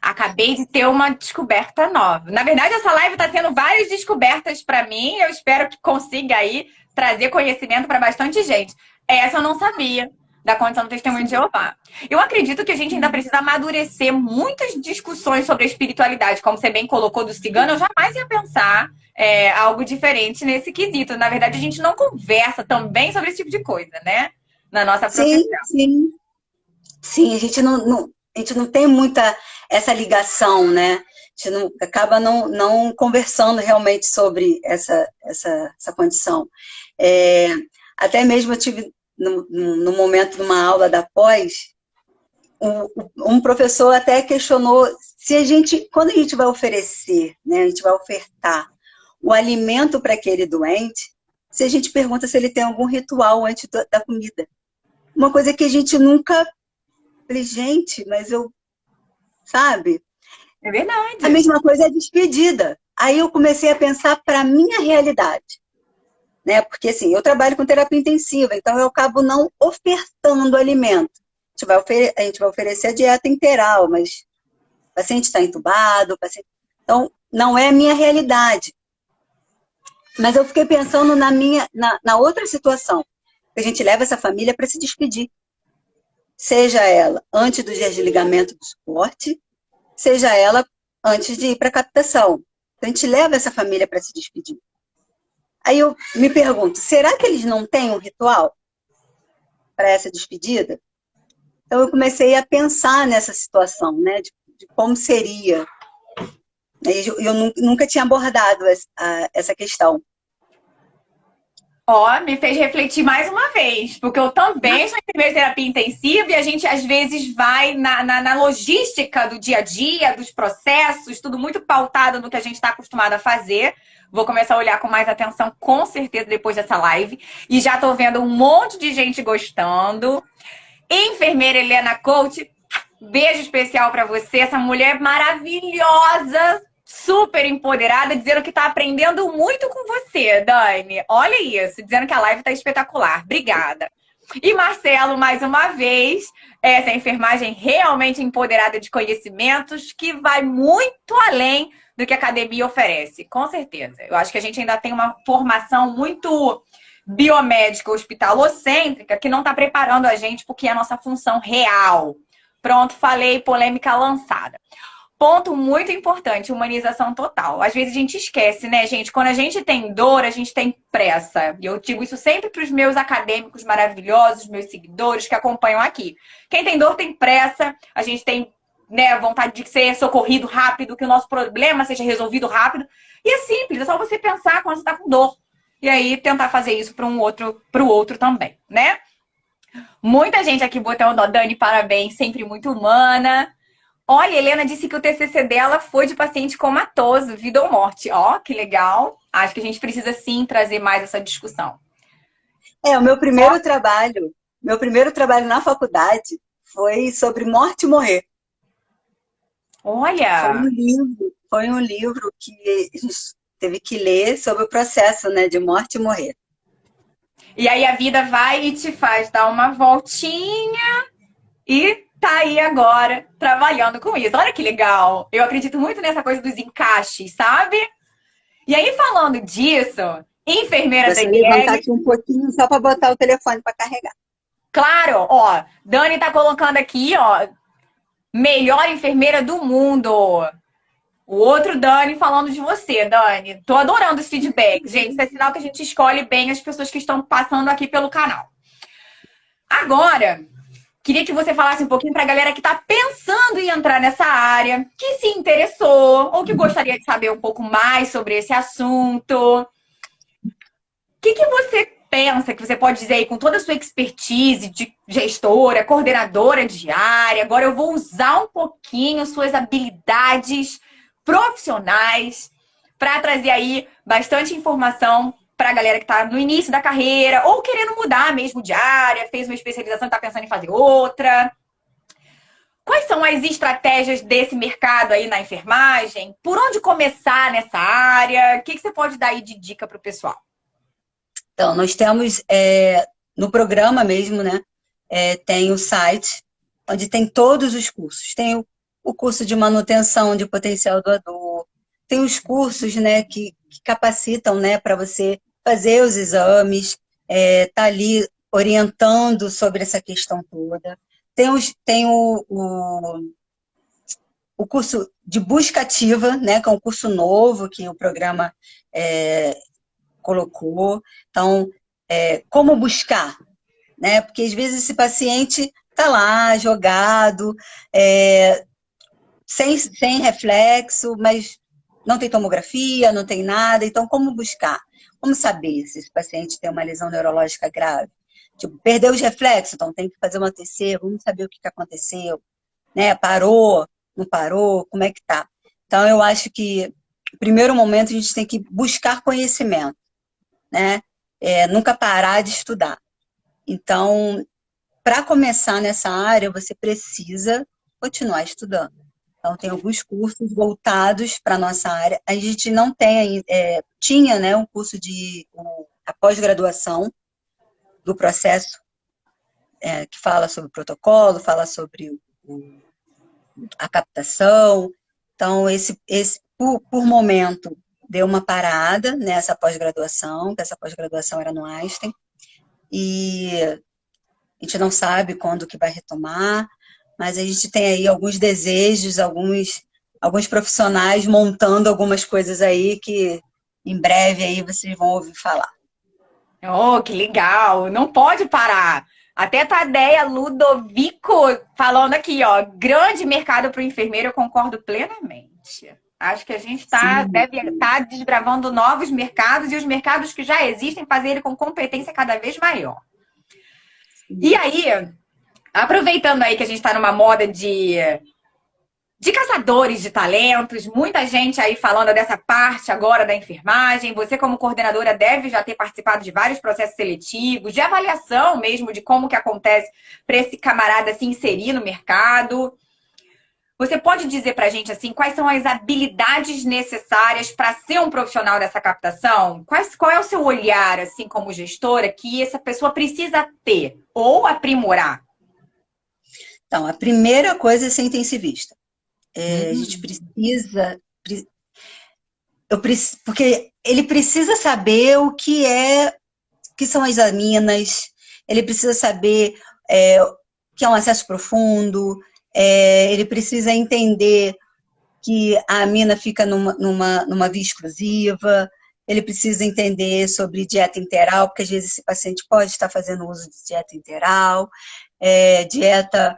Acabei de ter uma descoberta nova. Na verdade, essa live está tendo várias descobertas para mim. Eu espero que consiga aí trazer conhecimento para bastante gente. Essa eu não sabia, da condição do testemunho de Jeová. Eu acredito que a gente ainda precisa amadurecer muitas discussões sobre a espiritualidade. Como você bem colocou do cigano, eu jamais ia pensar algo diferente nesse quesito. Na verdade, a gente não conversa também sobre esse tipo de coisa, né? Na nossa profissão.
Sim, a gente não tem muita essa ligação, né? gente acaba não conversando realmente sobre essa condição. Até mesmo eu tive, no momento, numa aula da pós, um professor até questionou se quando a gente vai oferecer, né, a gente vai ofertar o alimento para aquele doente, se a gente pergunta se ele tem algum ritual antes da comida. Uma coisa que a gente nunca... Falei, gente, mas sabe?
É verdade.
A mesma coisa é a despedida. Aí eu comecei a pensar para a minha realidade. Né? Porque assim, eu trabalho com terapia intensiva, então eu acabo não ofertando alimento. A gente vai oferecer a dieta integral, mas o paciente está entubado, então não é a minha realidade. Mas eu fiquei pensando na outra situação. A gente leva essa família para se despedir. Seja ela antes do desligamento do suporte, seja ela antes de ir para a captação. Então, a gente leva essa família para se despedir. Aí eu me pergunto, será que eles não têm um ritual para essa despedida? Então eu comecei a pensar nessa situação, né, de como seria. Eu nunca tinha abordado essa questão.
Ó, me fez refletir mais uma vez, porque eu também sou enfermeira de terapia intensiva e a gente às vezes vai na logística do dia a dia, dos processos, tudo muito pautado no que a gente está acostumado a fazer. Vou começar a olhar com mais atenção, com certeza, depois dessa live. E já tô vendo um monte de gente gostando. Enfermeira Helena Coach, beijo especial para você, essa mulher maravilhosa, super empoderada, dizendo que tá aprendendo muito com você, Dani. Olha isso, dizendo que a live tá espetacular. Obrigada. E Marcelo, mais uma vez, essa enfermagem realmente empoderada de conhecimentos que vai muito além do que a academia oferece, com certeza. Eu acho que a gente ainda tem uma formação muito biomédica, hospitalocêntrica, que não está preparando a gente porque é a nossa função real. Pronto, falei, polêmica lançada. Ponto muito importante, humanização total. Às vezes a gente esquece, né, gente? Quando a gente tem dor, a gente tem pressa. E eu digo isso sempre para os meus acadêmicos maravilhosos, meus seguidores que acompanham aqui. Quem tem dor tem pressa, a gente tem, né, vontade de ser socorrido rápido, que o nosso problema seja resolvido rápido. E é simples, é só você pensar quando você está com dor. E aí tentar fazer isso para o outro também, né? Muita gente aqui botando, ó, Dani, parabéns, sempre muito humana. Olha, Helena disse que o TCC dela foi de paciente comatoso, vida ou morte. Ó, que legal. Acho que a gente precisa sim trazer mais essa discussão.
O meu primeiro trabalho na faculdade foi sobre morte e morrer.
Olha!
Foi um livro que a gente teve que ler sobre o processo, né, de morte e morrer.
E aí a vida vai e te faz dar uma voltinha e tá aí agora trabalhando com isso. Olha que legal. Eu acredito muito nessa coisa dos encaixes, sabe? E aí, falando disso, enfermeira
Você
Daniele...
levantar aqui um pouquinho só para botar o telefone para carregar.
Claro, ó. Dani tá colocando aqui, ó. Melhor enfermeira do mundo. O outro Dani falando de você, Dani. Tô adorando os feedbacks, gente. Isso é sinal que a gente escolhe bem as pessoas que estão passando aqui pelo canal. Agora, queria que você falasse um pouquinho para a galera que está pensando em entrar nessa área, que se interessou ou que gostaria de saber um pouco mais sobre esse assunto. O que você pensa que você pode dizer aí com toda a sua expertise de gestora, coordenadora de área? Agora eu vou usar um pouquinho suas habilidades profissionais para trazer aí bastante informação para a galera que está no início da carreira ou querendo mudar mesmo de área, fez uma especialização e está pensando em fazer outra. Quais são as estratégias desse mercado aí na enfermagem? Por onde começar nessa área? O que você pode dar aí de dica para o pessoal?
Então, nós temos no programa mesmo, né? Tem o site, onde tem todos os cursos. Tem o curso de manutenção de potencial doador, tem os cursos, né, que capacitam, né, para você fazer os exames, tá ali orientando sobre essa questão toda. Tem o curso de busca ativa, né, que é um curso novo que o programa colocou. Então, como buscar, né? Porque às vezes esse paciente está lá, jogado, sem reflexo, mas não tem tomografia, não tem nada. Então, como buscar? Como saber se esse paciente tem uma lesão neurológica grave? Tipo, perdeu os reflexos, então tem que fazer uma TC, vamos saber o que aconteceu, né? Parou, não parou, como é que tá? Então, eu acho que, no primeiro momento, a gente tem que buscar conhecimento, né? Nunca parar de estudar. Então, para começar nessa área, você precisa continuar estudando. Então, tem alguns cursos voltados para a nossa área. A gente não tem, tinha, né, um curso a pós-graduação do processo, que fala sobre o protocolo, fala sobre a captação. Então, por momento, deu uma parada nessa pós-graduação, que essa pós-graduação era no Einstein, e a gente não sabe quando que vai retomar, mas a gente tem aí alguns desejos, alguns profissionais montando algumas coisas aí que em breve aí vocês vão ouvir falar.
Oh, que legal! Não pode parar. Até Tadeia Ludovico falando aqui, ó, grande mercado para o enfermeiro, eu concordo plenamente. Acho que a gente deve estar desbravando novos mercados e os mercados que já existem, fazer ele com competência cada vez maior. E aí, aproveitando aí que a gente está numa moda de caçadores de talentos, muita gente aí falando dessa parte agora da enfermagem. Você, como coordenadora, deve já ter participado de vários processos seletivos, de avaliação mesmo de como que acontece para esse camarada se inserir no mercado. Você pode dizer para a gente assim, quais são as habilidades necessárias para ser um profissional dessa captação? Qual é o seu olhar, assim, como gestora, que essa pessoa precisa ter ou aprimorar?
Então, a primeira coisa é ser intensivista. A gente precisa... Porque ele precisa saber o que são as aminas, ele precisa saber o que é um acesso profundo, ele precisa entender que a amina fica numa via exclusiva, ele precisa entender sobre dieta interal, porque às vezes esse paciente pode estar fazendo uso de dieta interal, dieta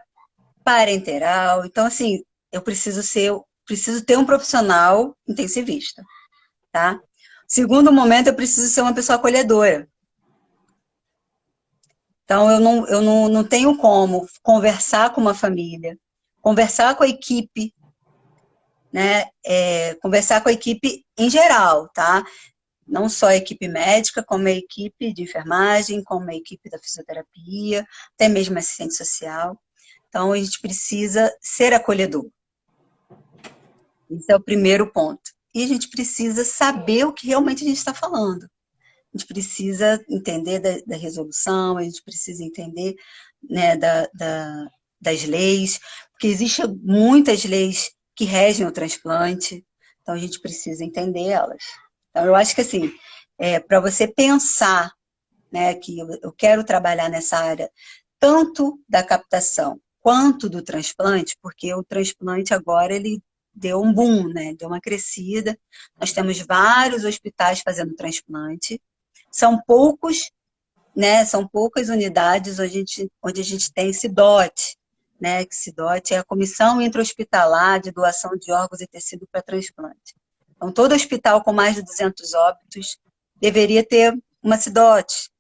parenteral. Então, assim, eu preciso ter um profissional intensivista, tá? Segundo momento, eu preciso ser uma pessoa acolhedora. Então, eu não tenho como conversar com uma família, conversar com a equipe, né? Conversar com a equipe em geral, tá? Não só a equipe médica, como a equipe de enfermagem, como a equipe da fisioterapia, até mesmo assistente social. Então, a gente precisa ser acolhedor. Esse é o primeiro ponto. E a gente precisa saber o que realmente a gente está falando. A gente precisa entender da resolução, a gente precisa entender, né, das leis, porque existem muitas leis que regem o transplante, então a gente precisa entender elas. Então, eu acho que, assim, para você pensar, né, que eu quero trabalhar nessa área, tanto da captação quanto do transplante, porque o transplante agora, ele deu um boom, né, deu uma crescida, nós temos vários hospitais fazendo transplante, são poucos, né, são poucas unidades onde a gente tem CIDOT, né, que CIDOT é a Comissão Intra-Hospitalar de Doação de Órgãos e Tecido para Transplante. Então, todo hospital com mais de 200 óbitos deveria ter uma CIDOT.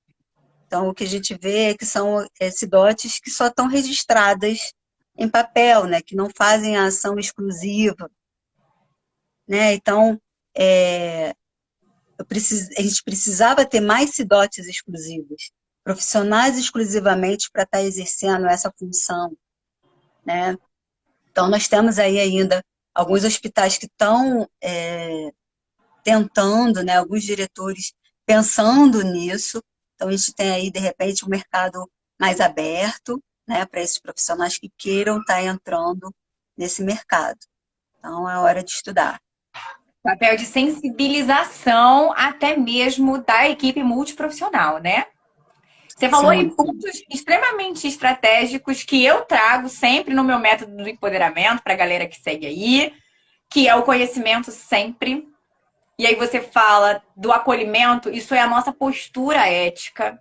Então, o que a gente vê é que são CIDOTs que só estão registradas em papel, né, que não fazem a ação exclusiva, né, então, a gente precisava ter mais CIDOTs exclusivas, profissionais exclusivamente para estar exercendo essa função, né? Então, nós temos aí ainda alguns hospitais que estão tentando, né, alguns diretores pensando nisso. Então, a gente tem aí, de repente, um mercado mais aberto, né, para esses profissionais que queiram estar entrando nesse mercado. Então, é hora de estudar.
Papel de sensibilização até mesmo da equipe multiprofissional, né? Você falou em pontos extremamente estratégicos que eu trago sempre no meu método do empoderamento para a galera que segue aí, que é o conhecimento sempre. E aí você fala do acolhimento, isso é a nossa postura ética.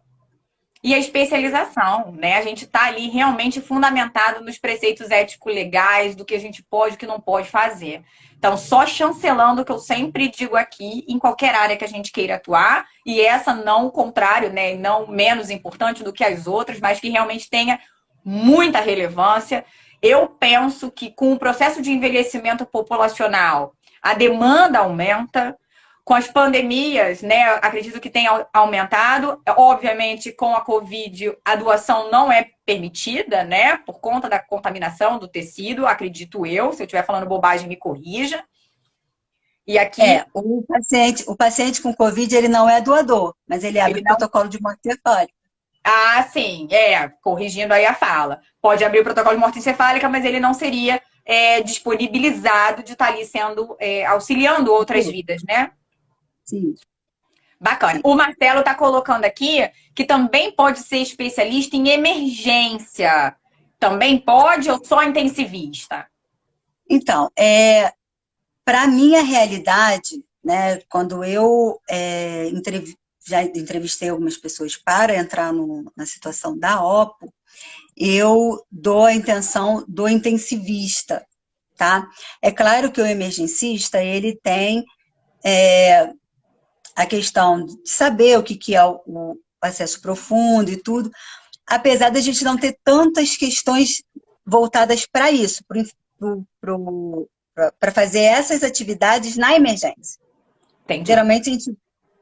E a especialização, né? A gente está ali realmente fundamentado nos preceitos ético-legais do que a gente pode e o que não pode fazer. Então, só chancelando o que eu sempre digo aqui, em qualquer área que a gente queira atuar, e essa não o contrário, né? Não menos importante do que as outras, mas que realmente tenha muita relevância. Eu penso que com o processo de envelhecimento populacional, a demanda aumenta, com as pandemias, né, acredito que tenha aumentado. Obviamente, com a Covid, a doação não é permitida, né, por conta da contaminação do tecido, acredito eu. Se eu estiver falando bobagem, me corrija. E aqui...
o paciente com Covid, ele não é doador, mas ele abre o
não...
protocolo de morte encefálica.
Ah, sim, corrigindo aí a fala. Pode abrir o protocolo de morte encefálica, mas ele não seria disponibilizado de estar ali sendo, auxiliando outras vidas, né?
Sim.
Bacana. O Marcelo está colocando aqui que também pode ser especialista em emergência. Também pode ou só intensivista?
Então, para a minha realidade, né, quando eu já entrevistei algumas pessoas para entrar na situação da OPO, eu dou a intenção do intensivista, tá? É claro que o emergencista, ele tem a questão de saber o que é o acesso profundo e tudo, apesar da gente não ter tantas questões voltadas para isso, para fazer essas atividades na emergência.
Entendi.
Geralmente a gente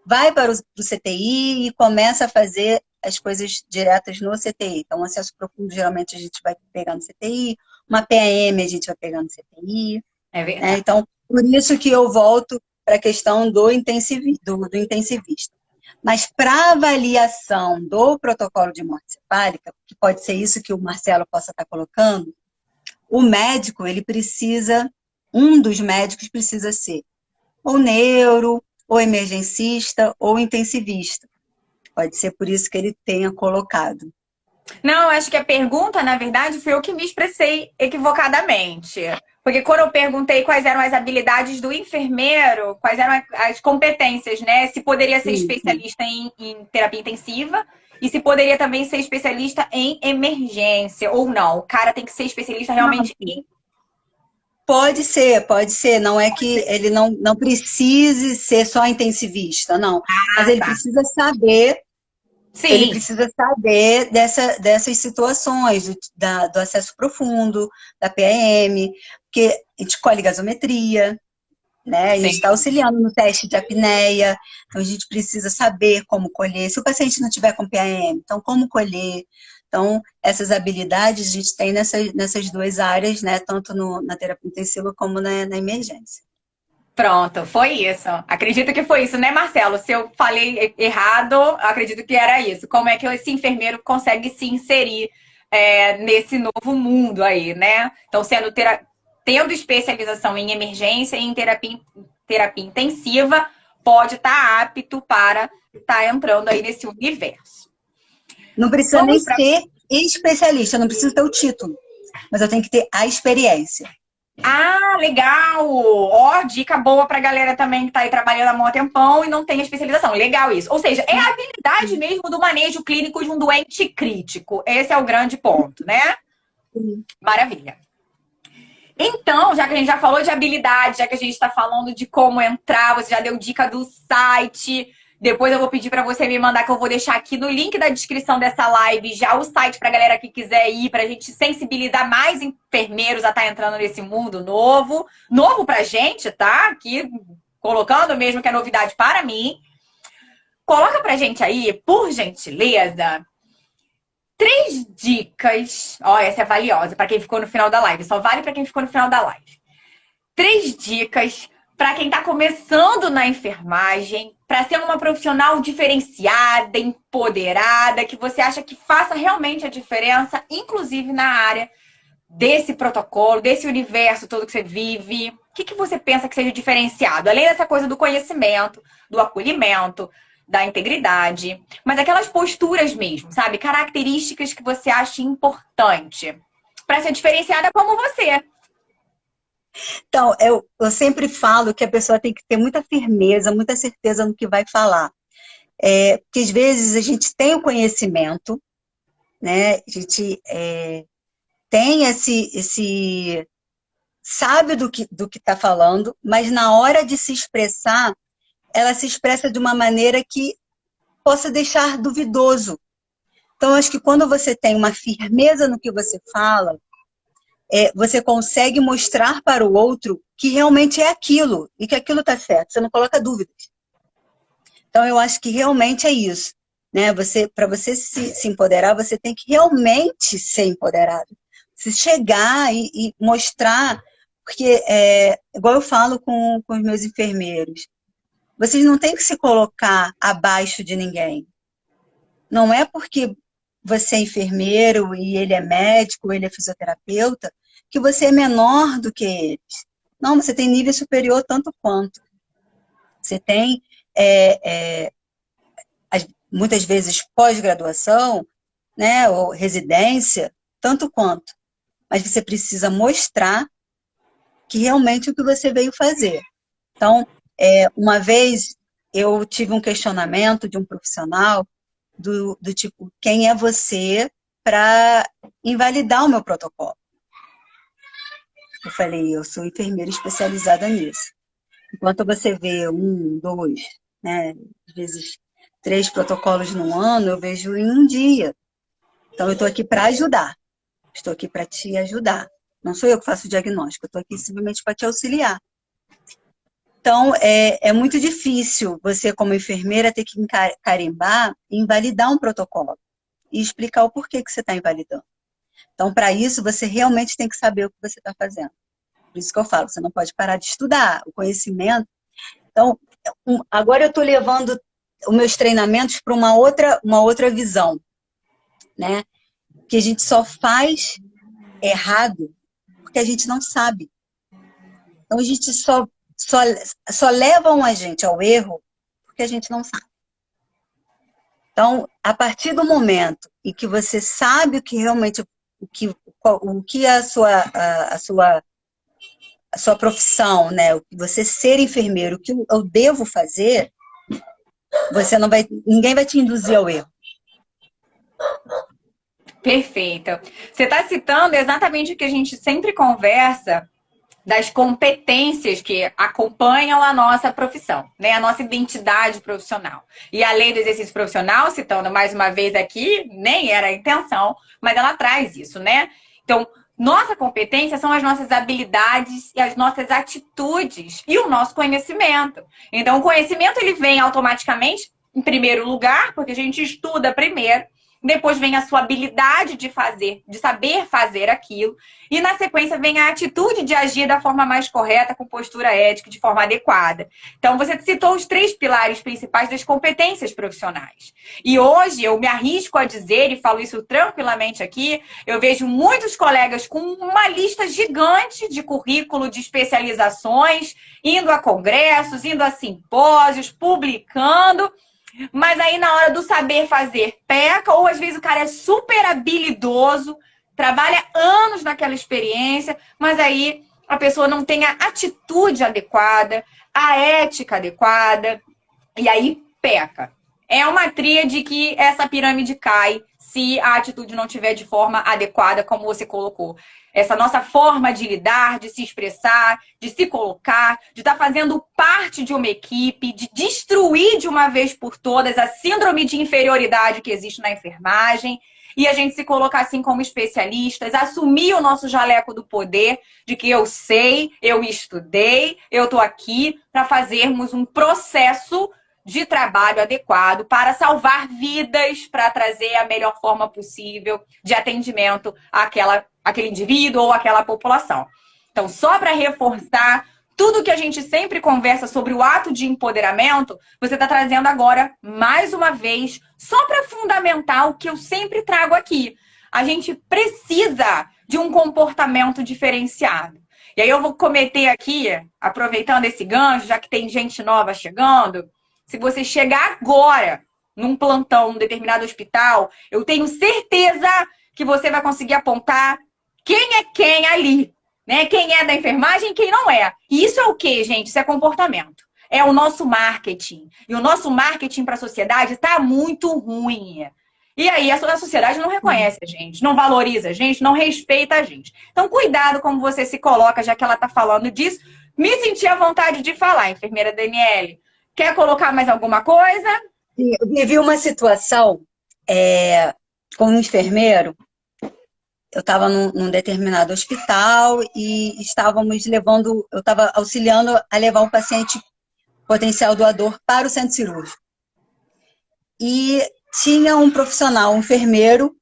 vai para o CTI e começa a fazer as coisas diretas no CTI. Então, acesso profundo, geralmente a gente vai pegar no CTI, uma PAM a gente vai pegar no CTI.
É verdade.
Né? Então, por isso que eu volto para a questão do intensivista. Mas para avaliação do protocolo de morte encefálica, que pode ser isso que o Marcelo possa estar colocando, o médico, um dos médicos precisa ser ou neuro, ou emergencista, ou intensivista. Pode ser por isso que ele tenha colocado.
Não, acho que a pergunta, na verdade, foi eu que me expressei equivocadamente. Porque quando eu perguntei quais eram as habilidades do enfermeiro, quais eram as competências, né? Se poderia ser especialista em terapia intensiva e se poderia também ser especialista em emergência ou não. O cara tem que ser especialista realmente em...
Pode ser. Não é que ele não precise ser só intensivista, não. Mas ele precisa saber.
Sim.
Ele precisa saber dessas situações, do acesso profundo, da PAM, porque a gente colhe gasometria, né? A gente está auxiliando no teste de apneia, então a gente precisa saber como colher. Se o paciente não tiver com PAM, então como colher? Então, essas habilidades a gente tem nessas duas áreas, né? Tanto na terapia intensiva como na emergência.
Pronto, foi isso. Acredito que foi isso, né, Marcelo? Se eu falei errado, acredito que era isso. Como é que esse enfermeiro consegue se inserir nesse novo mundo aí, né? Então, tendo especialização em emergência e em terapia intensiva, pode estar apto para estar entrando aí nesse universo.
Não precisa nem ser especialista, não precisa ter o título, mas eu tenho que ter a experiência.
Ah, legal! Ó, dica boa pra galera também que tá aí trabalhando há um tempão e não tem especialização. Legal isso. Ou seja, é a habilidade mesmo do manejo clínico de um doente crítico. Esse é o grande ponto, né? Maravilha. Então, já que a gente já falou de habilidade, já que a gente tá falando de como entrar, você já deu dica do site. Depois eu vou pedir para você me mandar, que eu vou deixar aqui no link da descrição dessa live já o site para a galera que quiser ir, para a gente sensibilizar mais enfermeiros a estar entrando nesse mundo novo. Novo pra gente, tá? Aqui, colocando mesmo que é novidade para mim. Coloca pra gente aí, por gentileza, 3 dicas. Ó, essa é valiosa para quem ficou no final da live. Só vale para quem ficou no final da live. 3 dicas para quem está começando na enfermagem, para ser uma profissional diferenciada, empoderada, que você acha que faça realmente a diferença, inclusive na área desse protocolo, desse universo todo que você vive. O que você pensa que seja diferenciado? Além dessa coisa do conhecimento, do acolhimento, da integridade, mas aquelas posturas mesmo, sabe? Características que você acha importante para ser diferenciada como você.
Então, eu sempre falo que a pessoa tem que ter muita firmeza, muita certeza no que vai falar. Porque às vezes a gente tem o conhecimento, né? A gente tem sabe do que está falando, mas na hora de se expressar, ela se expressa de uma maneira que possa deixar duvidoso. Então, acho que quando você tem uma firmeza no que você fala, você consegue mostrar para o outro que realmente é aquilo, e que aquilo está certo, você não coloca dúvidas. Então, eu acho que realmente é isso. Né? Para você se empoderar, você tem que realmente ser empoderado. Se chegar e mostrar, porque, igual eu falo com os meus enfermeiros, vocês não têm que se colocar abaixo de ninguém. Não é porque você é enfermeiro e ele é médico, ele é fisioterapeuta, que você é menor do que eles. Não, você tem nível superior tanto quanto. Você tem, muitas vezes, pós-graduação, né, ou residência, tanto quanto. Mas você precisa mostrar que realmente é o que você veio fazer. Então, uma vez eu tive um questionamento de um profissional do tipo, quem é você para invalidar o meu protocolo? Eu falei, eu sou enfermeira especializada nisso. Enquanto você vê 1, 2, né, às vezes 3 protocolos no ano, eu vejo em um dia. Então, eu estou aqui para ajudar. Estou aqui para te ajudar. Não sou eu que faço o diagnóstico, eu estou aqui simplesmente para te auxiliar. Então, é muito difícil você, como enfermeira, ter que carimbar e invalidar um protocolo e explicar o porquê que você está invalidando. Então, para isso, você realmente tem que saber o que você está fazendo. Por isso que eu falo, você não pode parar de estudar o conhecimento. Então, agora eu estou levando os meus treinamentos para uma outra visão, né? Que a gente só faz errado porque a gente não sabe. Então, a gente só levam a gente ao erro porque a gente não sabe. Então, a partir do momento em que você sabe o que realmente, o que é a sua profissão, né? Você ser enfermeiro, o que eu devo fazer, ninguém vai te induzir ao erro.
Perfeito. Você está citando exatamente o que a gente sempre conversa das competências que acompanham a nossa profissão, né? A nossa identidade profissional. E a lei do exercício profissional, citando mais uma vez aqui, nem era a intenção, mas ela traz isso, né? Então, nossa competência são as nossas habilidades e as nossas atitudes e o nosso conhecimento. Então, o conhecimento ele vem automaticamente em primeiro lugar, porque a gente estuda primeiro. Depois vem a sua habilidade de fazer, de saber fazer aquilo. E na sequência vem a atitude de agir da forma mais correta, com postura ética, de forma adequada. Então, você citou os 3 pilares principais das competências profissionais. E hoje, eu me arrisco a dizer, e falo isso tranquilamente aqui, eu vejo muitos colegas com uma lista gigante de currículo, de especializações, indo a congressos, indo a simpósios, publicando. Mas aí na hora do saber fazer peca, ou às vezes o cara é super habilidoso, trabalha anos naquela experiência, mas aí a pessoa não tem a atitude adequada, a ética adequada, e aí peca. É uma tríade que essa pirâmide cai se a atitude não tiver de forma adequada, como você colocou. Essa nossa forma de lidar, de se expressar, de se colocar, de estar fazendo parte de uma equipe, de destruir de uma vez por todas a síndrome de inferioridade que existe na enfermagem e a gente se colocar assim como especialistas, assumir o nosso jaleco do poder de que eu sei, eu estudei, eu estou aqui para fazermos um processo de trabalho adequado para salvar vidas, para trazer a melhor forma possível de atendimento àquele indivíduo ou àquela população. Então, só para reforçar tudo que a gente sempre conversa sobre o ato de empoderamento, você está trazendo agora, mais uma vez, só para fundamentar o que eu sempre trago aqui. A gente precisa de um comportamento diferenciado. E aí eu vou cometer aqui, aproveitando esse gancho, já que tem gente nova chegando, se você chegar agora num plantão, num determinado hospital, eu tenho certeza que você vai conseguir apontar quem é quem ali, né? Quem é da enfermagem e quem não é. E isso é o quê, gente? Isso é comportamento. é o nosso marketing. E o nosso marketing para a sociedade está muito ruim. E aí a sociedade não reconhece a gente, não valoriza a gente, não respeita a gente. Então, cuidado como você se coloca, já que ela está falando disso. Me senti à vontade de falar, enfermeira Daniele. Quer colocar mais alguma coisa?
Eu vivi uma situação com um enfermeiro. Eu estava num determinado hospital e eu estava auxiliando a levar um paciente potencial doador para o centro cirúrgico. E tinha um profissional, um enfermeiro,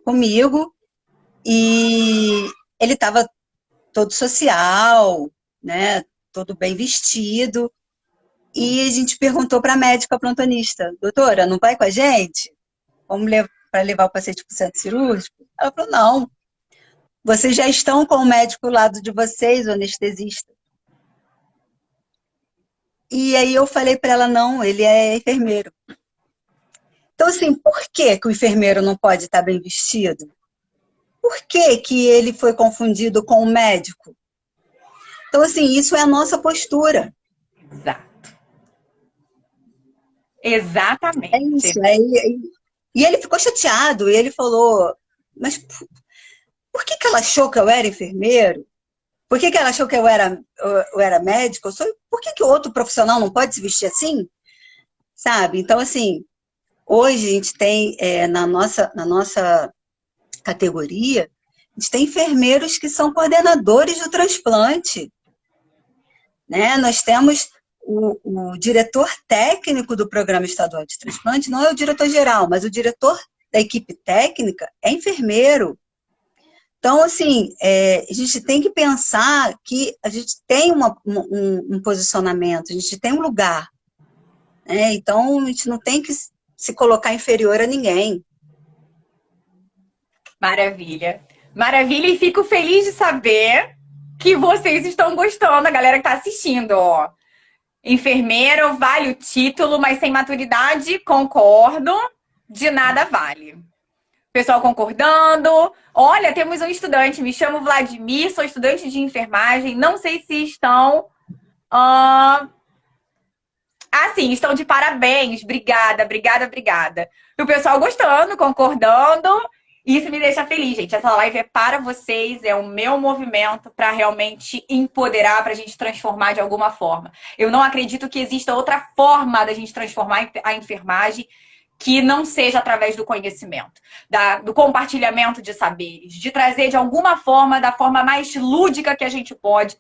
comigo, e ele estava todo social, né, todo bem vestido, e a gente perguntou para a médica plantonista: doutora, não vai com a gente? Vamos para levar o paciente para o centro cirúrgico? Ela falou: não, vocês já estão com o médico ao lado de vocês, o anestesista. E aí eu falei para ela: não, ele é enfermeiro. Então, assim, por que o enfermeiro não pode estar bem vestido? Por que ele foi confundido com o médico? Então, assim, isso é a nossa postura.
Exato. Exatamente.
É isso. E ele ficou chateado, e ele falou: mas por que ela achou que eu era enfermeiro? Por que ela achou que eu era médico? Por que o outro profissional não pode se vestir assim? Sabe? Então, assim, hoje a gente tem, na nossa categoria, a gente tem enfermeiros que são coordenadores do transplante. Né? Nós temos o diretor técnico do Programa Estadual de Transplante, não é o diretor geral, mas o diretor da equipe técnica é enfermeiro. Então, assim, a gente tem que pensar que a gente tem um posicionamento, a gente tem um lugar. Né? Então, a gente não tem que se colocar inferior a ninguém.
Maravilha. Maravilha, e fico feliz de saber que vocês estão gostando, a galera que está assistindo. Ó. Enfermeiro vale o título, mas sem maturidade, concordo, de nada vale. Pessoal concordando. Olha, temos um estudante, me chamo Vladimir, sou estudante de enfermagem, não sei se estão... sim, estão de parabéns. Obrigada, obrigada, obrigada. E o pessoal gostando, concordando. Isso me deixa feliz, gente. Essa live é para vocês, é o meu movimento para realmente empoderar, para a gente transformar de alguma forma. Eu não acredito que exista outra forma da gente transformar a enfermagem que não seja através do conhecimento, do compartilhamento de saberes, de trazer de alguma forma, da forma mais lúdica que a gente pode,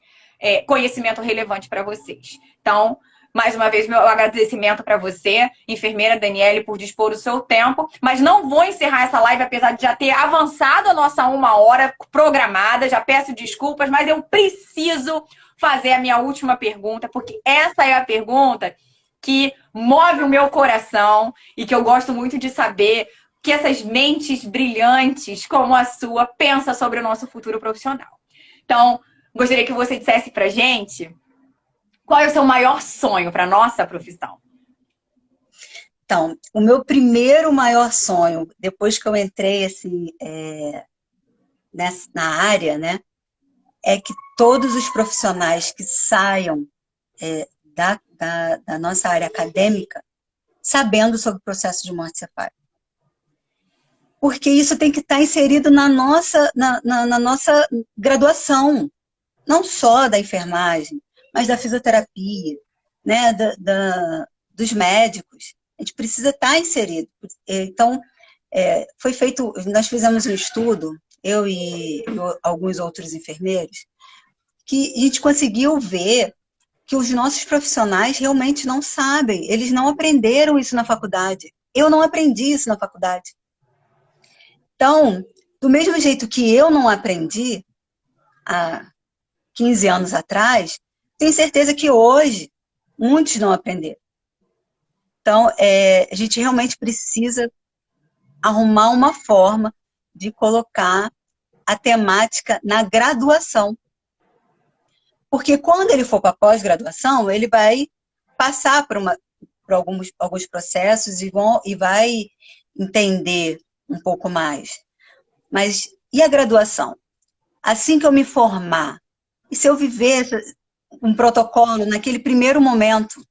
conhecimento relevante para vocês. Então, mais uma vez, meu agradecimento para você, enfermeira Daniele, por dispor o seu tempo. Mas não vou encerrar essa live, apesar de já ter avançado a nossa 1 hora programada. Já peço desculpas, mas eu preciso fazer a minha última pergunta, porque essa é a pergunta que move o meu coração e que eu gosto muito de saber que essas mentes brilhantes como a sua pensam sobre o nosso futuro profissional. Então, gostaria que você dissesse pra gente qual é o seu maior sonho para a nossa profissão.
Então, o meu primeiro maior sonho, depois que eu entrei assim, na área, né, é que todos os profissionais que saiam da nossa área acadêmica sabendo sobre o processo de morte cefálica. Porque isso tem que estar inserido na nossa graduação, não só da enfermagem, mas da fisioterapia, né, dos médicos. A gente precisa estar inserido. Então, nós fizemos um estudo, eu e alguns outros enfermeiros, que a gente conseguiu ver que os nossos profissionais realmente não sabem, eles não aprenderam isso na faculdade. Eu não aprendi isso na faculdade. Então, do mesmo jeito que eu não aprendi há 15 anos atrás, tenho certeza que hoje muitos não aprenderam. Então, a gente realmente precisa arrumar uma forma de colocar a temática na graduação. Porque quando ele for para a pós-graduação, ele vai passar por alguns processos e vai entender um pouco mais. Mas e a graduação? Assim que eu me formar, e se eu viver um protocolo naquele primeiro momento.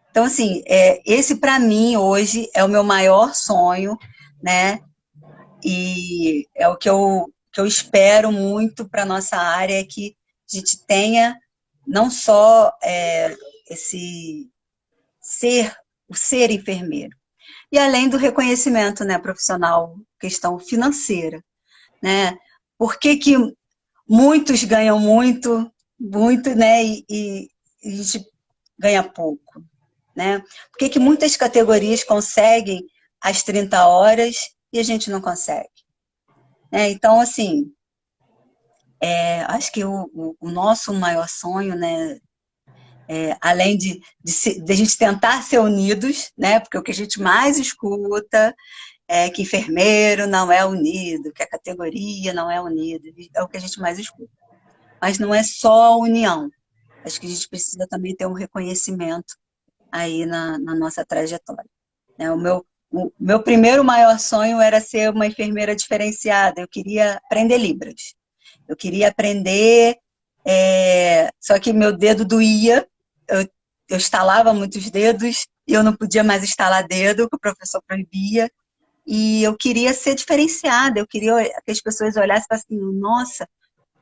Então, assim, esse para mim hoje é o meu maior sonho, né? E é o que eu espero muito para a nossa área, é que a gente tenha não só esse o ser enfermeiro, e além do reconhecimento, né, profissional, questão financeira, né? Por que que muitos ganham muito, muito, né, e a gente ganha pouco, né? Por que que muitas categorias conseguem as 30 horas e a gente não consegue? Então, assim, acho que o nosso maior sonho, né, além de a gente tentar ser unidos, né, porque o que a gente mais escuta é que enfermeiro não é unido, que a categoria não é unida, é o que a gente mais escuta. Mas não é só a união, acho que a gente precisa também ter um reconhecimento aí na nossa trajetória, né? O meu primeiro maior sonho era ser uma enfermeira diferenciada, eu queria aprender Libras. Eu queria aprender, só que meu dedo doía, eu estalava muitos dedos e eu não podia mais estalar dedo, que o professor proibia, e eu queria ser diferenciada, eu queria que as pessoas olhassem e falassem assim, nossa,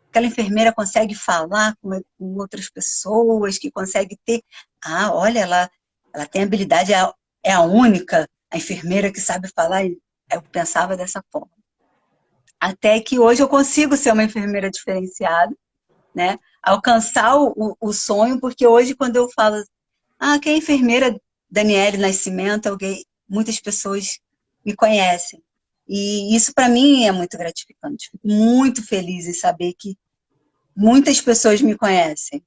aquela enfermeira consegue falar com outras pessoas, que consegue ter, olha, ela tem habilidade, é a única, a enfermeira que sabe falar, e eu pensava dessa forma. Até que hoje eu consigo ser uma enfermeira diferenciada, né? Alcançar o sonho, porque hoje quando eu falo, que é a enfermeira Daniele Nascimento, muitas pessoas me conhecem. E isso para mim é muito gratificante. Fico muito feliz em saber que muitas pessoas me conhecem.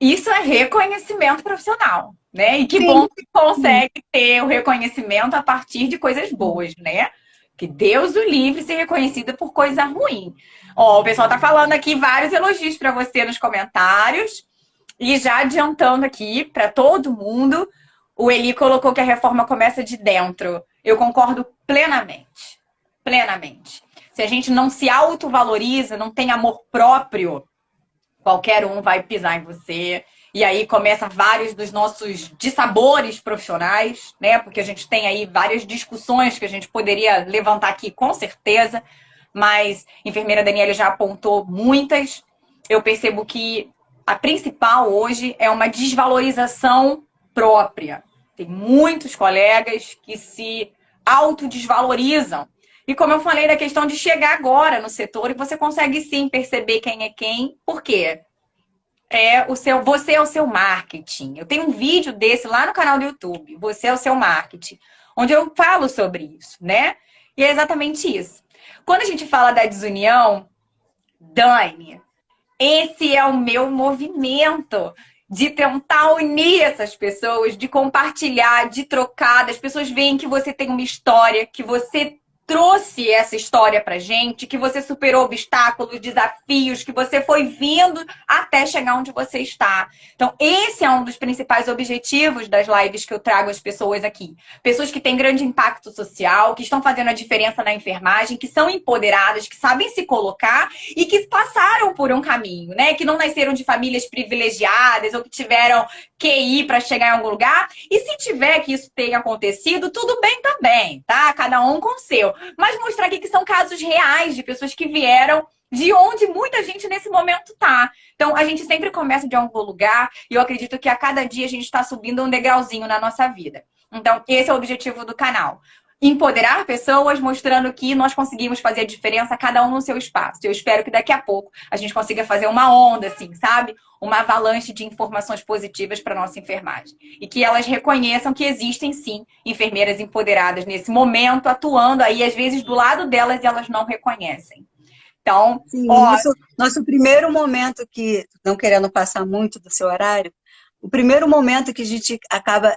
Isso é reconhecimento profissional, né? E que
Sim,
bom que consegue ter o reconhecimento a partir de coisas boas, né? Que Deus o livre ser reconhecida por coisa ruim. Ó, o pessoal tá falando aqui vários elogios para você nos comentários. E já adiantando aqui para todo mundo, o Eli colocou que a reforma começa de dentro. Eu concordo plenamente. Plenamente. Se a gente não se autovaloriza, não tem amor próprio, qualquer um vai pisar em você. E aí começa vários dos nossos dissabores profissionais, né? Porque a gente tem aí várias discussões que a gente poderia levantar aqui com certeza, mas a enfermeira Daniela já apontou muitas. Eu percebo que a principal hoje é uma desvalorização própria. Tem muitos colegas que se autodesvalorizam. E como eu falei da questão de chegar agora no setor, e você consegue sim perceber quem é quem, por quê? Você é o seu marketing. Eu tenho um vídeo desse lá no canal do YouTube, Você é o seu marketing, onde eu falo sobre isso, né? E é exatamente isso. Quando a gente fala da desunião, Dani, esse é o meu movimento de tentar unir essas pessoas, de compartilhar, de trocar. As pessoas veem que você tem uma história, que você trouxe essa história pra gente, que você superou obstáculos, desafios, que você foi vindo até chegar onde você está. Então, esse é um dos principais objetivos das lives que eu trago às pessoas aqui. Pessoas que têm grande impacto social, que estão fazendo a diferença na enfermagem, que são empoderadas, que sabem se colocar e que passaram por um caminho, né? Que não nasceram de famílias privilegiadas ou que tiveram QI para chegar em algum lugar. E se tiver que isso tenha acontecido, tudo bem também, tá? Cada um com o seu. Mas mostrar aqui que são casos reais de pessoas que vieram de onde muita gente nesse momento tá. Então, a gente sempre começa de algum lugar e eu acredito que a cada dia a gente está subindo um degrauzinho na nossa vida. Então, esse é o objetivo do canal. Empoderar pessoas, mostrando que nós conseguimos fazer a diferença, cada um no seu espaço. Eu espero que daqui a pouco a gente consiga fazer uma onda, assim, sabe? Uma avalanche de informações positivas para nossa enfermagem. E que elas reconheçam que existem, sim, enfermeiras empoderadas nesse momento, atuando aí, às vezes, do lado delas e elas não reconhecem. Então,
sim,
ó...
nosso primeiro momento, que, não querendo passar muito do seu horário, o primeiro momento que a gente acaba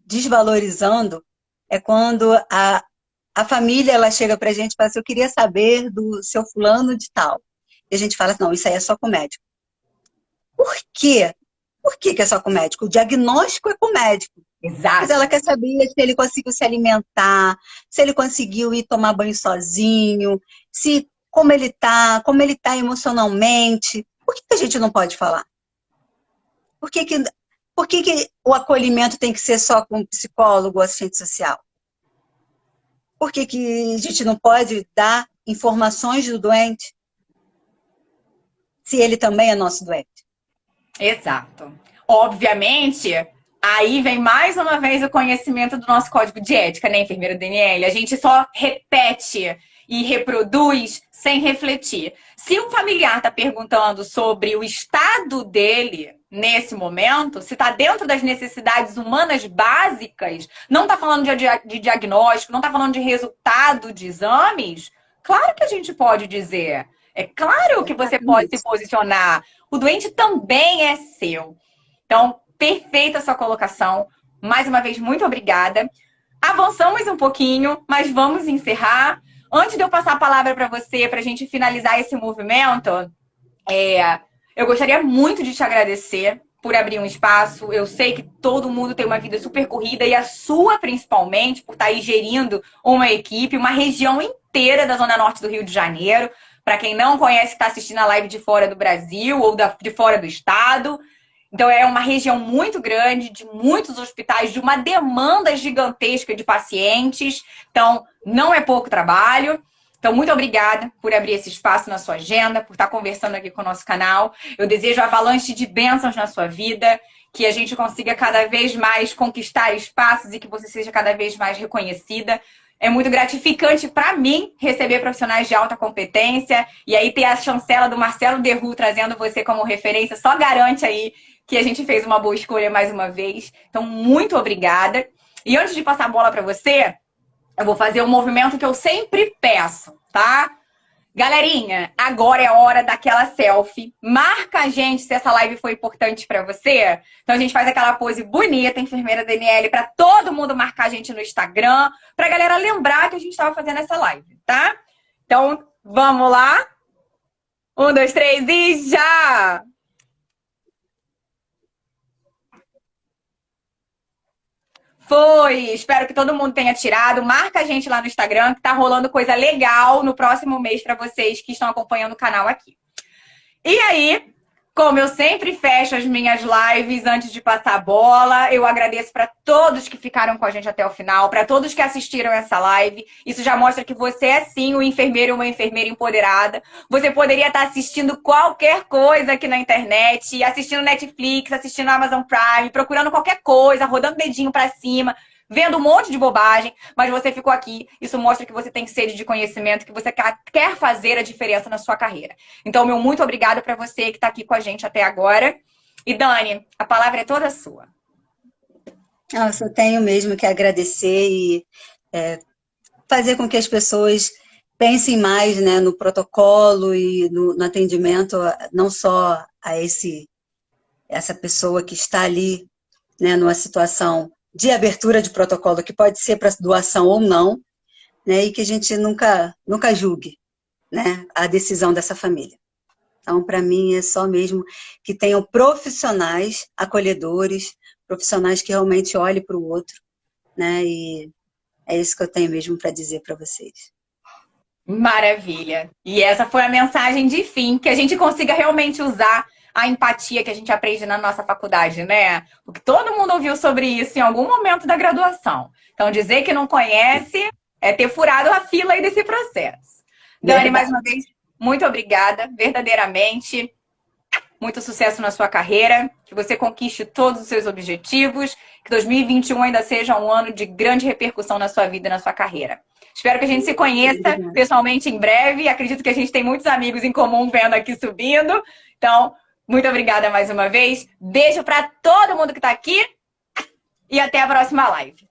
desvalorizando é quando a família ela chega pra gente e fala assim, eu queria saber do seu fulano de tal. E a gente fala assim, não, isso aí é só com o médico. Por quê? Por que é só com o médico? O diagnóstico é com o médico.
Exato.
Mas ela quer saber se ele conseguiu se alimentar, se ele conseguiu ir tomar banho sozinho, se como ele tá emocionalmente. Por que a gente não pode falar? Por que o acolhimento tem que ser só com psicólogo ou assistente social? Por que a gente não pode dar informações do doente se ele também é nosso doente?
Exato. Obviamente, aí vem mais uma vez o conhecimento do nosso código de ética, né, enfermeira Daniele? A gente só repete e reproduz sem refletir. Se um familiar está perguntando sobre o estado dele nesse momento, se está dentro das necessidades humanas básicas, não está falando de diagnóstico, não está falando de resultado de exames, claro que a gente pode dizer. É claro que você pode se posicionar. O doente também é seu. Então, perfeita a sua colocação. Mais uma vez, muito obrigada. Avançamos um pouquinho, mas vamos encerrar. Antes de eu passar a palavra para você, para a gente finalizar esse movimento, eu gostaria muito de te agradecer por abrir um espaço. Eu sei que todo mundo tem uma vida super corrida e a sua, principalmente, por estar aí gerindo uma equipe, uma região inteira da Zona Norte do Rio de Janeiro. Para quem não conhece, está assistindo a live de fora do Brasil ou de fora do estado. Então, é uma região muito grande, de muitos hospitais, de uma demanda gigantesca de pacientes. Então, não é pouco trabalho. Então, muito obrigada por abrir esse espaço na sua agenda, por estar conversando aqui com o nosso canal. Eu desejo avalanche de bênçãos na sua vida, que a gente consiga cada vez mais conquistar espaços e que você seja cada vez mais reconhecida. É muito gratificante para mim receber profissionais de alta competência e aí ter a chancela do Marcelo Derru trazendo você como referência, só garante aí que a gente fez uma boa escolha mais uma vez. Então, muito obrigada. E antes de passar a bola para você, eu vou fazer um movimento que eu sempre peço, tá? Galerinha, agora é a hora daquela selfie. Marca a gente se essa live foi importante para você. Então a gente faz aquela pose bonita, enfermeira Daniele, para todo mundo marcar a gente no Instagram, pra galera lembrar que a gente estava fazendo essa live, tá? Então, vamos lá. 1, 2, 3 e já! Foi! Espero que todo mundo tenha tirado. Marca a gente lá no Instagram, que tá rolando coisa legal no próximo mês para vocês que estão acompanhando o canal aqui. E aí, como eu sempre fecho as minhas lives antes de passar a bola, eu agradeço para todos que ficaram com a gente até o final, para todos que assistiram essa live. Isso já mostra que você é sim um enfermeiro ou uma enfermeira empoderada. Você poderia estar assistindo qualquer coisa aqui na internet, assistindo Netflix, assistindo Amazon Prime, procurando qualquer coisa, rodando dedinho para cima, vendo um monte de bobagem, mas você ficou aqui. Isso mostra que você tem sede de conhecimento, que você quer fazer a diferença na sua carreira. Então, meu muito obrigado para você que está aqui com a gente até agora. E Dani, a palavra é toda sua.
Eu só tenho mesmo que agradecer e fazer com que as pessoas pensem mais, né, no protocolo e no atendimento, não só a essa pessoa que está ali, né, numa situação de abertura de protocolo, que pode ser para doação ou não, né, e que a gente nunca julgue, né, a decisão dessa família. Então, para mim, é só mesmo que tenham profissionais acolhedores, profissionais que realmente olhem para o outro, né, e é isso que eu tenho mesmo para dizer para vocês.
Maravilha! E essa foi a mensagem de fim, que a gente consiga realmente usar a empatia que a gente aprende na nossa faculdade, né? Porque todo mundo ouviu sobre isso em algum momento da graduação. Então, dizer que não conhece é ter furado a fila aí desse processo. Dani, mais uma vez, muito obrigada, verdadeiramente. Muito sucesso na sua carreira, que você conquiste todos os seus objetivos, que 2021 ainda seja um ano de grande repercussão na sua vida e na sua carreira. Espero que a gente se conheça pessoalmente em breve. Acredito que a gente tem muitos amigos em comum vendo aqui subindo. Então, muito obrigada mais uma vez. Beijo para todo mundo que está aqui e até a próxima live.